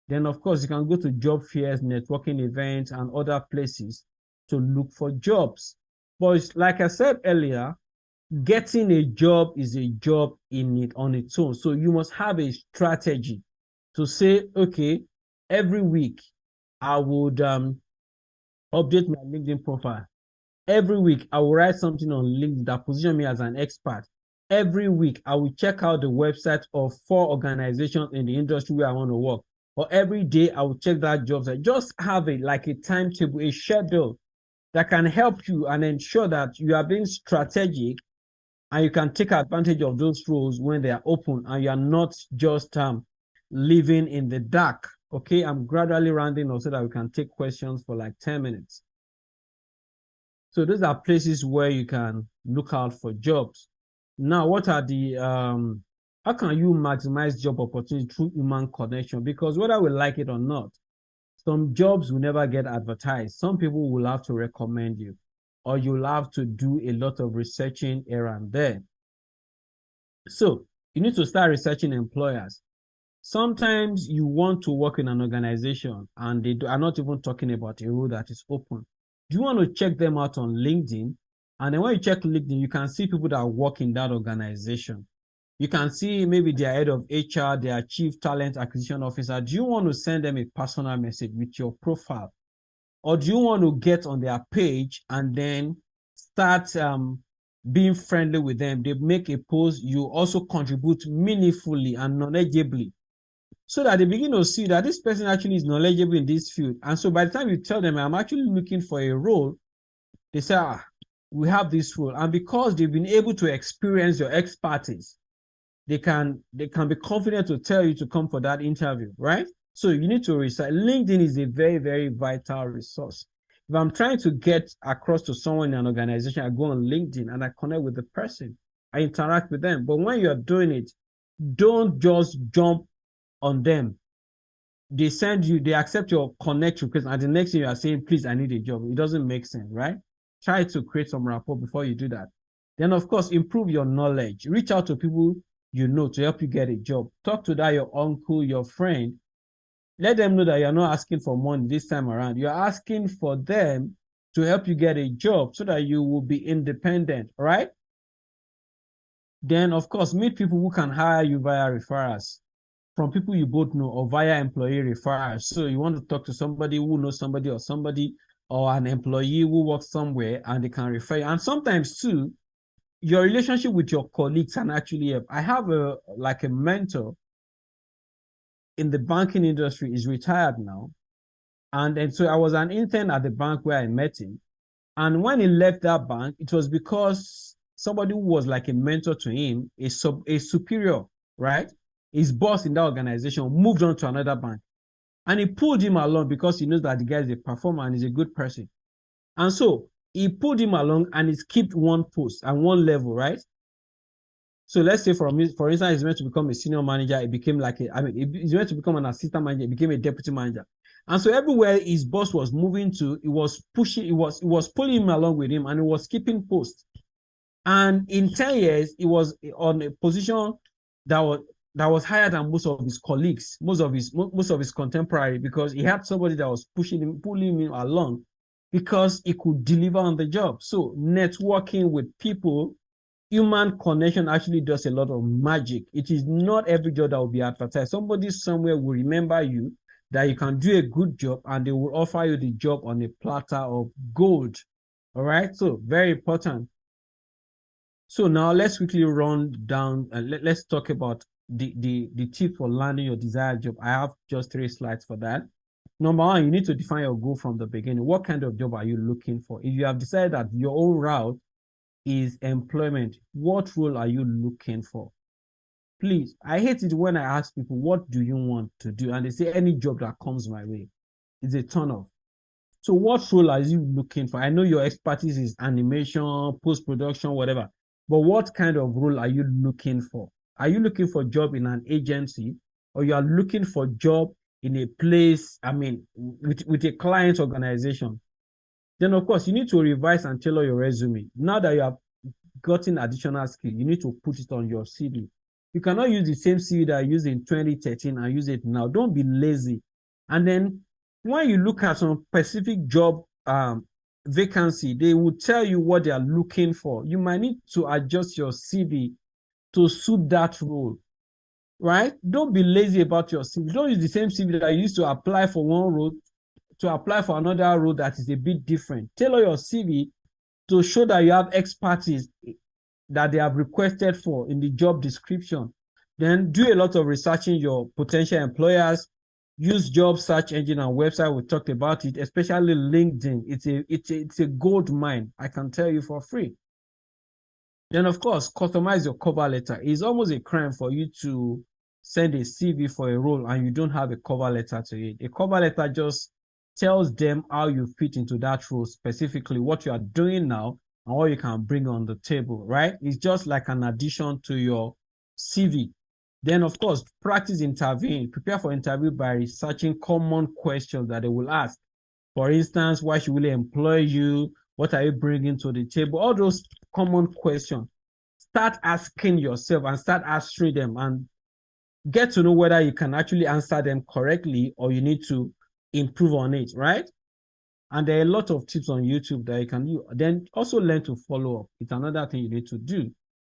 Then, of course, you can go to job fairs, networking events, and other places to look for jobs. But like I said earlier, getting a job is a job on its own. So you must have a strategy to say, okay, every week I would update my LinkedIn profile. Every week, I will write something on LinkedIn that position me as an expert. Every week, I will check out the website of 4 organizations in the industry where I want to work. Or every day, I will check that job site. Just have a timetable, a schedule that can help you and ensure that you are being strategic and you can take advantage of those roles when they are open and you are not just living in the dark. Okay, I'm gradually rounding up so that we can take questions for 10 minutes. So those are places where you can look out for jobs. Now, what are the, how can you maximize job opportunity through human connection? Because whether we like it or not, some jobs will never get advertised. Some people will have to recommend you, or you'll have to do a lot of researching here and there. So you need to start researching employers. Sometimes you want to work in an organization and they are not even talking about a role that is open. Do you want to check them out on LinkedIn? And then when you check LinkedIn, you can see people that work in that organization. You can see maybe their head of HR, their chief talent acquisition officer. Do you want to send them a personal message with your profile? Or do you want to get on their page and then start being friendly with them. They make a post, you also contribute meaningfully and knowledgeably, so that they begin to see that this person actually is knowledgeable in this field. And so by the time you tell them, I'm actually looking for a role, they say, we have this role. And because they've been able to experience your expertise, they can be confident to tell you to come for that interview, right? So you need to research. LinkedIn is a very, very vital resource. If I'm trying to get across to someone in an organization, I go on LinkedIn and I connect with the person. I interact with them. But when you're doing it, don't just jump on them. They accept your connect request, and the next thing you are saying, please, I need a job. It doesn't make sense, right? Try to create some rapport before you do that. Then, of course, improve your knowledge. Reach out to people you know to help you get a job. Talk to that your uncle, your friend. Let them know that you're not asking for money this time around. You're asking for them to help you get a job so that you will be independent, right? Then, of course, meet people who can hire you via referrals from people you both know or via employee referrals. So you want to talk to somebody who knows somebody or an employee who works somewhere and they can refer you. And sometimes too, your relationship with your colleagues can actually help. I have a mentor in the banking industry, is retired now. And so I was an intern at the bank where I met him. And when he left that bank, it was because somebody who was like a mentor to him, a superior, right? His boss in that organization moved on to another bank. And he pulled him along because he knows that the guy is a performer and is a good person. And so he pulled him along and he skipped one post and one level, right? So let's say for instance, he's meant to become a senior manager. It became he's meant to become an assistant manager. It became a deputy manager. And so everywhere his boss was moving to, it was pulling him along with him, and it was skipping posts. And in 10 years, he was on a position that was higher than most of his colleagues, most of his contemporary, because he had somebody that was pulling him along because he could deliver on the job. So networking with people, human connection actually does a lot of magic. It is not every job that will be advertised. Somebody somewhere will remember you, that you can do a good job, and they will offer you the job on a platter of gold. All right. So very important. So now let's quickly run down and let's talk about the tip for landing your desired job. I have just 3 slides for that. Number one, you need to define your goal from the beginning. What kind of job are you looking for? If you have decided that your own route is employment, what role are you looking for? Please, I hate it when I ask people, what do you want to do? And they say any job that comes my way. It's a turn off. So what role are you looking for? I know your expertise is animation, post-production, whatever. But what kind of role are you looking for? Are you looking for a job in an agency, or you are looking for a job in a place, with a client organization? Then, of course, you need to revise and tailor your resume. Now that you have gotten additional skill, you need to put it on your CV. You cannot use the same CV that you used in 2013 and use it now. Don't be lazy. And then when you look at some specific job vacancy, they will tell you what they are looking for. You might need to adjust your CV to suit that role, right? Don't be lazy about your CV. Don't use the same CV that you used to apply for one role to apply for another role that is a bit different. Tailor your CV to show that you have expertise that they have requested for in the job description. Then do a lot of researching your potential employers. Use job search engine and website. We talked about it, especially LinkedIn. It's a gold mine, I can tell you for free. Then, of course, customize your cover letter. It's almost a crime for you to send a CV for a role and you don't have a cover letter to it. A cover letter just tells them how you fit into that role, specifically what you are doing now and what you can bring on the table, right? It's just like an addition to your CV. Then, of course, practice interviewing. Prepare for interview by researching common questions that they will ask. For instance, why should we employ you? What are you bringing to the table? All those common questions. Start asking yourself and start answering them, and get to know whether you can actually answer them correctly or you need to improve on it, right? And there are a lot of tips on YouTube that you can do. Then also learn to follow up. It's another thing you need to do.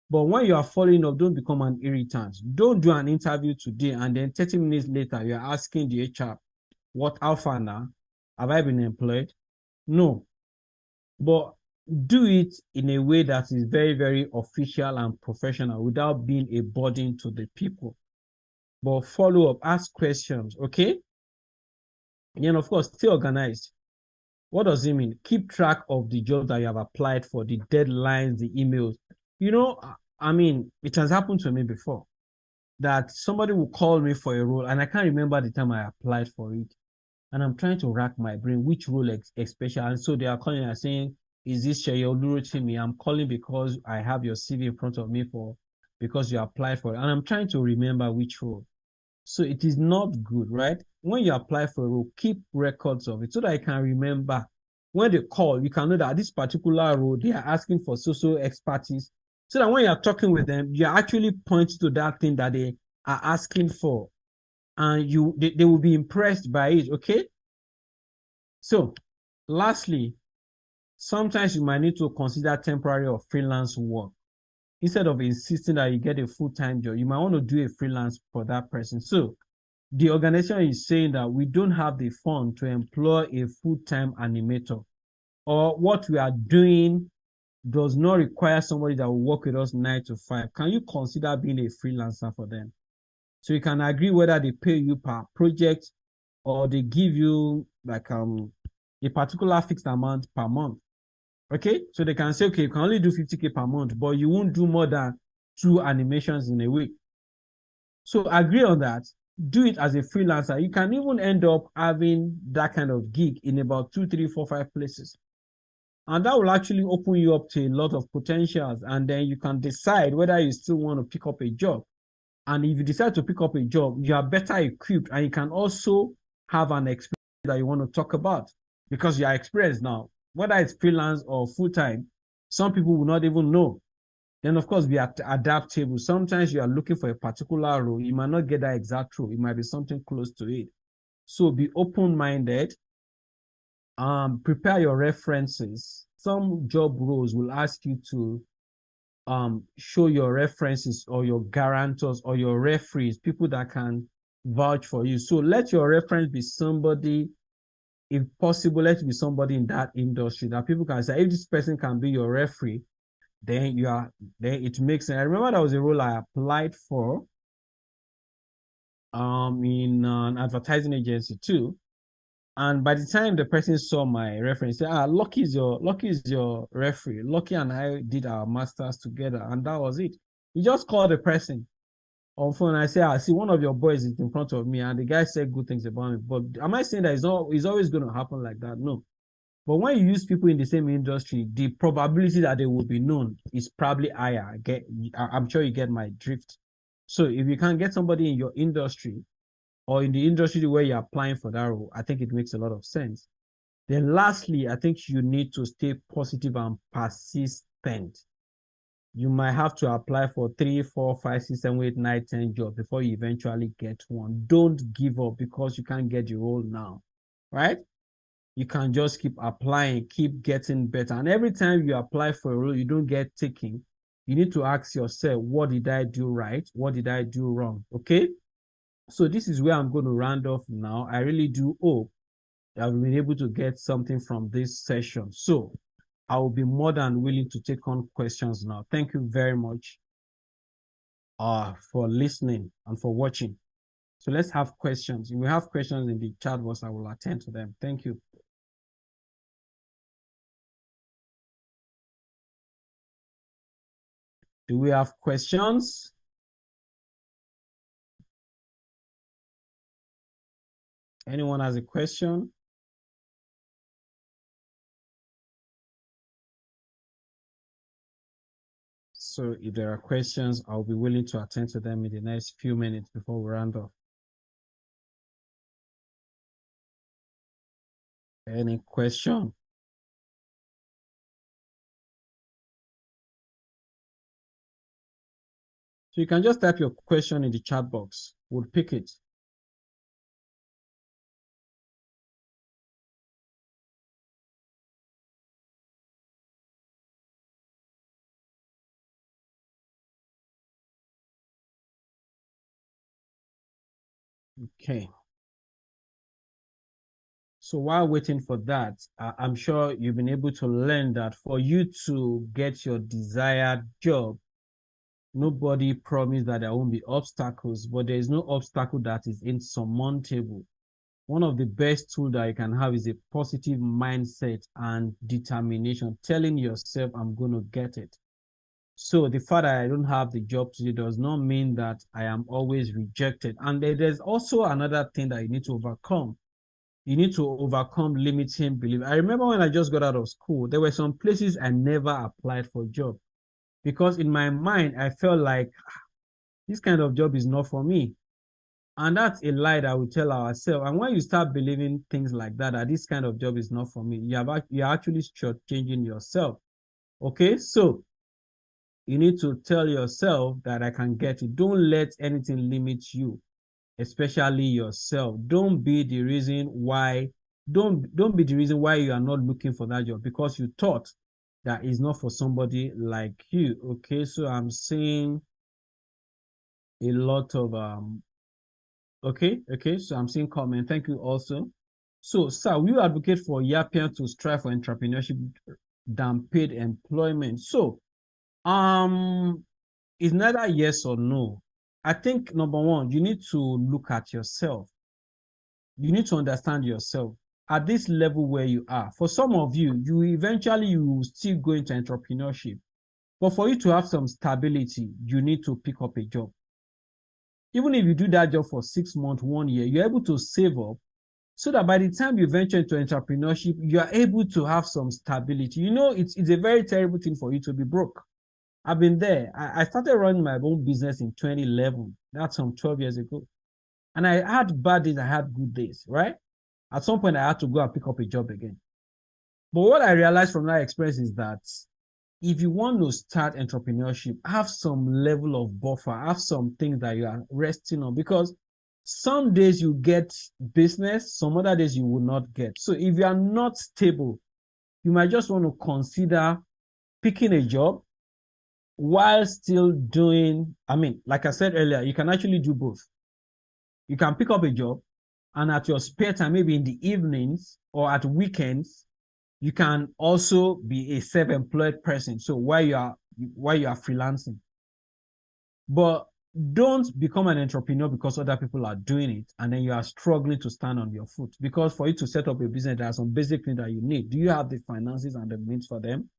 But when you are following up, don't become an irritant. Don't do an interview today and then 30 minutes later, you're asking the HR, how far now? Have I been employed? No. But do it in a way that is very, very official and professional without being a burden to the people. But follow up, ask questions, okay? And of course, stay organized. What does it mean? Keep track of the job that you have applied for, the deadlines, the emails. I mean, it has happened to me before that somebody will call me for a role and I can't remember the time I applied for it. And I'm trying to rack my brain, which role especially. And so they are calling and saying, is this Sheye to me? I'm calling because I have your CV in front of me because you applied for it. And I'm trying to remember which role. So it is not good, right? When you apply for a role, keep records of it so that you can remember. When they call, you can know that this particular role, they are asking for social expertise. So that when you're talking with them, you actually point to that thing that they are asking for. And they will be impressed by it, okay? So lastly, sometimes you might need to consider temporary or freelance work. Instead of insisting that you get a full-time job, you might want to do a freelance for that person. So the organization is saying that we don't have the fund to employ a full-time animator, or what we are doing does not require somebody that will work with us 9 to 5. Can you consider being a freelancer for them? So you can agree whether they pay you per project or they give you like a particular fixed amount per month. Okay, so they can say, okay, you can only do 50K per month, but you won't do more than 2 animations in a week. So agree on that. Do it as a freelancer. You can even end up having that kind of gig in about 2, 3, 4, 5 places. And that will actually open you up to a lot of potentials. And then you can decide whether you still want to pick up a job. And if you decide to pick up a job, you are better equipped and you can also have an experience that you want to talk about because you are experienced now. Whether it's freelance or full time, some people will not even know. Then, of course, be adaptable. Sometimes you are looking for a particular role. You might not get that exact role. It might be something close to it. So be open-minded. Prepare your references. Some job roles will ask you to show your references or your guarantors or your referees, people that can vouch for you. So let your reference be somebody, if possible, let it be somebody in that industry that people can say, if this person can be your referee, then it makes sense. I remember that was a role I applied for in an advertising agency too. And by the time the person saw my reference, said, Lucky is your referee. Lucky and I did our masters together, and that was it. He just called the person on phone. I said, I see one of your boys is in front of me, and the guy said good things about me. But am I saying that it's always going to happen like that? No. But when you use people in the same industry, the probability that they will be known is probably higher. I'm sure you get my drift. So if you can get somebody in your industry or in the industry where you're applying for that role, I think it makes a lot of sense. Then lastly, I think you need to stay positive and persistent. You might have to apply for 3, 4, 5, 6, 7, 8, 9, 10 jobs before you eventually get one. Don't give up because you can't get the role now, right? You can just keep applying, keep getting better. And every time you apply for a role, you don't get taken. You need to ask yourself, what did I do right? What did I do wrong? Okay. So this is where I'm going to round off now. I really do hope that I've been able to get something from this session. So I will be more than willing to take on questions now. Thank you very much for listening and for watching. So let's have questions. If we have questions in the chat box, I will attend to them. Thank you. Do we have questions? Anyone has a question? So if there are questions, I'll be willing to attend to them in the next few minutes before we round off. Any question? So you can just type your question in the chat box. We'll pick it. Okay. So while waiting for that, I'm sure you've been able to learn that for you to get your desired job, nobody promised that there won't be obstacles, but there is no obstacle that is insurmountable. One of the best tools that you can have is a positive mindset and determination, telling yourself, I'm going to get it. So the fact that I don't have the job today does not mean that I am always rejected. And there's also another thing that you need to overcome. You need to overcome limiting belief. I remember when I just got out of school, there were some places I never applied for job because in my mind, I felt like this kind of job is not for me. And that's a lie that we tell ourselves. And when you start believing things like that, that this kind of job is not for me, you're actually shortchanging yourself. Okay, so you need to tell yourself that I can get it. Don't let anything limit you, especially yourself. Don't be the reason why. Don't be the reason why you are not looking for that job because you thought that is not for somebody like you. Okay, so I'm seeing a lot of okay, so I'm seeing comment. Thank you also. So, sir, will you advocate for Yappian to strive for entrepreneurship than paid employment? So, it's neither yes or no. I think number one, you need to look at yourself. You need to understand yourself at this level where you are. For some of you, you will still go into entrepreneurship. But for you to have some stability, you need to pick up a job. Even if you do that job for 6 months, 1 year, you're able to save up so that by the time you venture into entrepreneurship, you are able to have some stability. You know, it's a very terrible thing for you to be broke. I've been there. I started running my own business in 2011. That's some 12 years ago. And I had bad days, I had good days, right? At some point, I had to go and pick up a job again. But what I realized from that experience is that if you want to start entrepreneurship, have some level of buffer, have some things that you are resting on because some days you get business, some other days you will not get. So if you are not stable, you might just want to consider picking a job while still doing, like I said earlier, you can actually do both. You can pick up a job and at your spare time, maybe in the evenings or at weekends, you can also be a self-employed person. So while you are freelancing, but don't become an entrepreneur because other people are doing it and then you are struggling to stand on your foot. Because for you to set up a business, there are some basic things that you need. Do you have the finances and the means for them?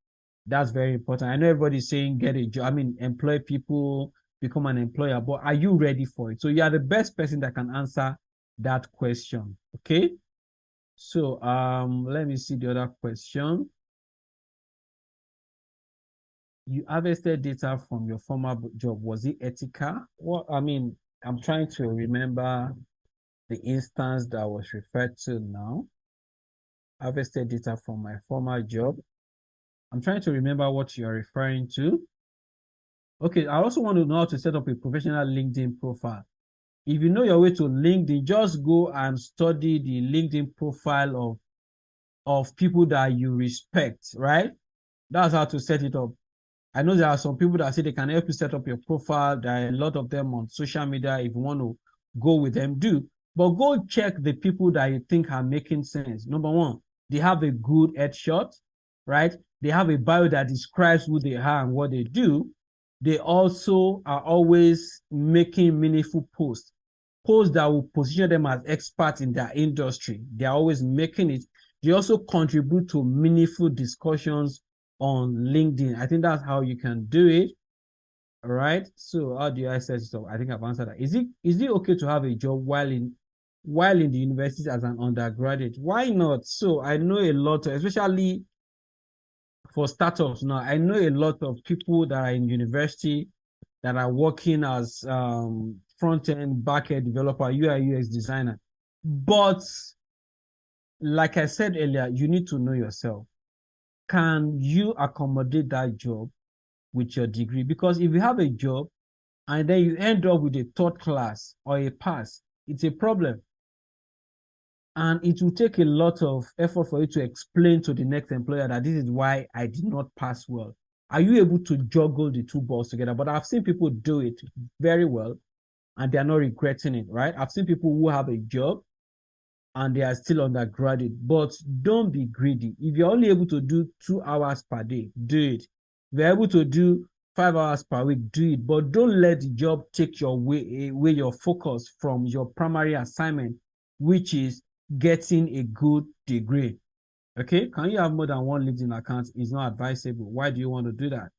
That's very important. I know everybody's saying get a job. Employ people, become an employer, but are you ready for it? So you are the best person that can answer that question. Okay. So let me see the other question. You harvested data from your former job. Was it ethical? Well, I'm trying to remember the instance that was referred to now. Harvested data from my former job. I'm trying to remember what you're referring to. Okay, I also want to know how to set up a professional LinkedIn profile. If you know your way to LinkedIn, just go and study the LinkedIn profile of people that you respect, right? That's how to set it up. I know there are some people that say they can help you set up your profile. There are a lot of them on social media. If you want to go with them, do. But go check the people that you think are making sense. Number one, they have a good headshot, right? They have a bio that describes who they are and what they do. They also are always making meaningful posts that will position them as experts in their industry. They're always making it. They also contribute to meaningful discussions on LinkedIn. I think that's how you can do it. All right. So how do I set it up? I think I've answered that. Is it okay to have a job while in the university as an undergraduate? Why not? So I know a lot, especially for startups now, I know a lot of people that are in university that are working as front-end, back-end developer, UI, UX designer. But like I said earlier, you need to know yourself. Can you accommodate that job with your degree? Because if you have a job and then you end up with a third class or a pass, it's a problem. And it will take a lot of effort for you to explain to the next employer that this is why I did not pass well. Are you able to juggle the two balls together? But I've seen people do it very well and they're not regretting it, right? I've seen people who have a job and they are still undergraduate. But don't be greedy. If you're only able to do 2 hours per day, do it. If you're able to do 5 hours per week, do it. But don't let the job take away your focus from your primary assignment, which is getting a good degree. Okay, can you have more than one LinkedIn account? It's not advisable. Why do you want to do that?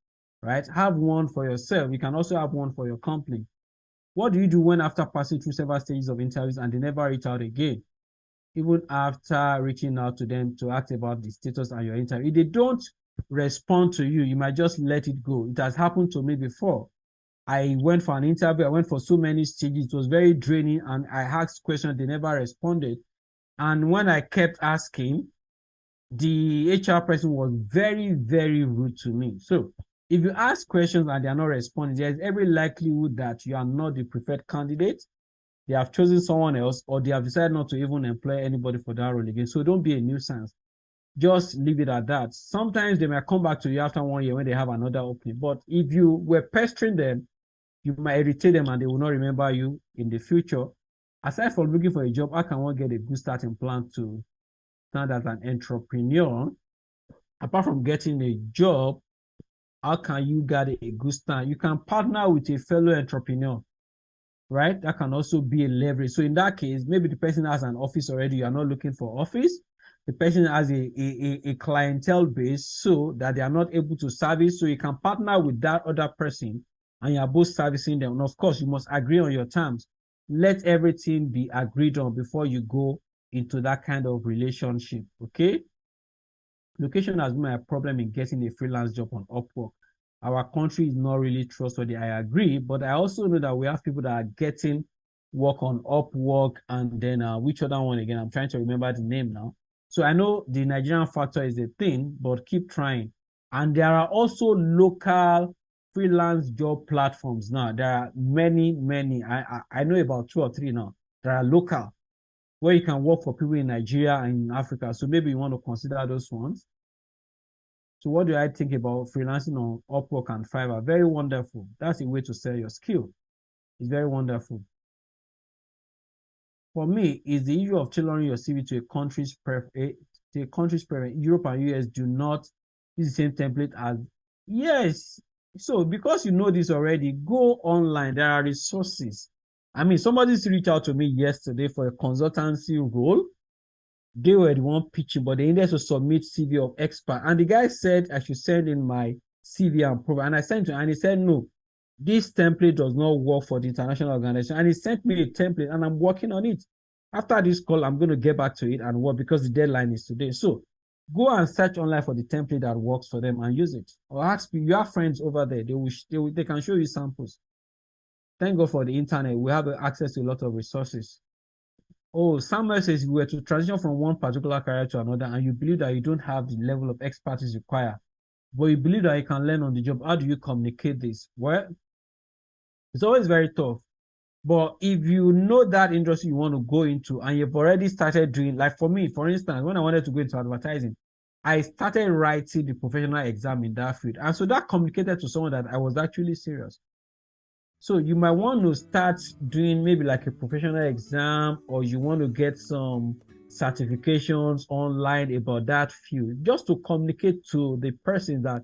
Right? Have one for yourself. You can also have one for your company. What do you do when after passing through several stages of interviews and they never reach out again? Even after reaching out to them to ask about the status and your interview, if they don't respond to you, you might just let it go. It has happened to me before. I went for an interview. I went for so many stages. It was very draining, and I asked questions. They never responded. And when I kept asking, the HR person was very, very rude to me. So if you ask questions and they are not responding, there's every likelihood that you are not the preferred candidate. They have chosen someone else, or they have decided not to even employ anybody for that role again. So don't be a nuisance. Just leave it at that. Sometimes they might come back to you after 1 year when they have another opening. But if you were pestering them, you might irritate them and they will not remember you in the future. Aside from looking for a job, how can one get a good starting plan to stand as an entrepreneur? Apart from getting a job, how can you get a good start? You can partner with a fellow entrepreneur, right? That can also be a leverage. So in that case, maybe the person has an office already. You are not looking for office. The person has a clientele base so that they are not able to service. So you can partner with that other person and you are both servicing them. And of course, you must agree on your terms. Let everything be agreed on before you go into that kind of relationship, okay? Location has been a problem in getting a freelance job on Upwork. Our country is not really trustworthy, I agree, but I also know that we have people that are getting work on Upwork, and then which other one again? I'm trying to remember the name now. So I know the Nigerian factor is a thing, but keep trying. And there are also local freelance job platforms now. There are many. I know about 2 or 3 now. There are local where you can work for people in Nigeria and in Africa. So maybe you want to consider those ones. So what do I think about freelancing on Upwork and Fiverr? Very wonderful. That's a way to sell your skill. It's very wonderful. For me, it's the issue of tailoring your CV to a country's preference. Europe and US do not use the same template as, yes. So because you know this already, go online. There are resources. I mean, somebody reached out to me yesterday for a consultancy role. They were the one pitching, but they needed to submit CV of expert. And the guy said I should send in my CV and profile. And I sent it, and he said, no, this template does not work for the international organization. And he sent me a template, and I'm working on it. After this call, I'm going to get back to it and work because the deadline is today. So go and search online for the template that works for them and use it. Or ask me, you have friends over there. They can show you samples. Thank God for the internet. We have access to a lot of resources. Oh, Samuel says if you were to transition from one particular career to another and you believe that you don't have the level of expertise required, but you believe that you can learn on the job, how do you communicate this? Well, it's always very tough. But if you know that industry you want to go into and you've already started doing, like for me, for instance, when I wanted to go into advertising, I started writing the professional exam in that field. And so that communicated to someone that I was actually serious. So you might want to start doing maybe like a professional exam, or you want to get some certifications online about that field, just to communicate to the person that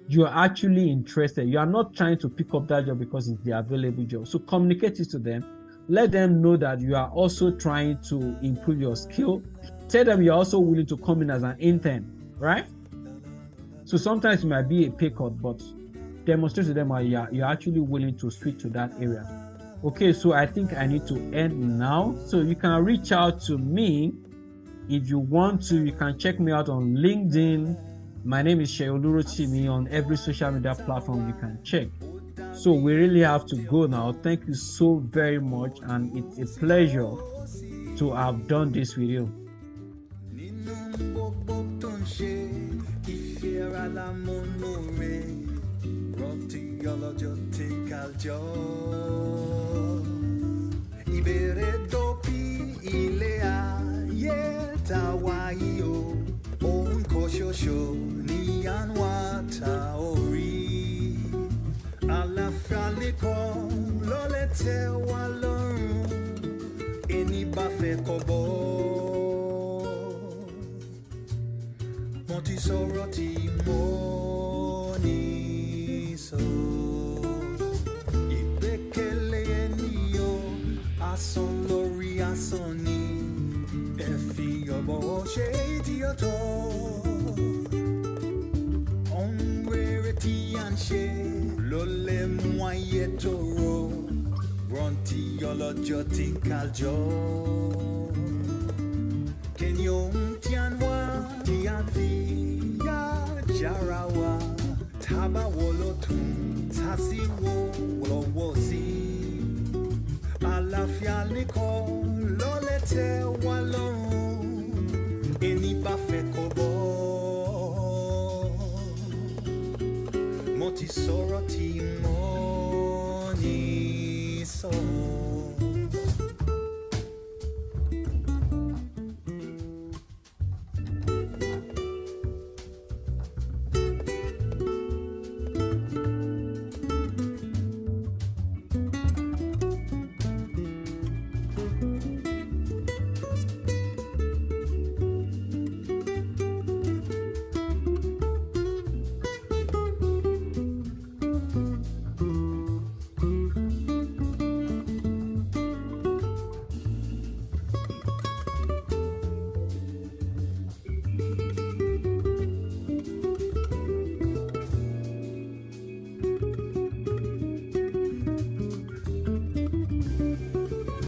you are actually interested. You are not trying to pick up that job because it's the available job. So communicate it to them. Let them know that you are also trying to improve your skill. Tell them you're also willing to come in as an intern, right? So sometimes it might be a pay cut, but demonstrate to them how you're actually willing to switch to that area. Okay, so I think I need to end now. So you can reach out to me if you want to. You can check me out on LinkedIn. My name is Sheoluro Chimi. On every social media platform you can check. So we really have to go now. Thank you so very much, and it's a pleasure to have done this with you. Lole te wa lorun eni ba fe kobo ti sọ̀rọ̀ tí mo ní sọ. Ìgbẹ́kẹ̀lé ènìyàn asán lórí asán ni. Ẹ fi ọ̀bọ̀ ṣe tí ó tọ́. Ohun rere tí à ń ṣe ló lè mú ayé tòrò. Rántí ọlọ́jọ́ tí ń kájọ. Kí ohun tí à ń wá tí à ń fi yá jára wa. Tábà wo ló tún tá sí wo lọ́wọ́ sí. Àlàáfíà nìkan ló lè tẹ́ wa lọ́rùn. Ẹni bá fẹ́ kó bọ́. Mo ti sọ̀rọ̀ tí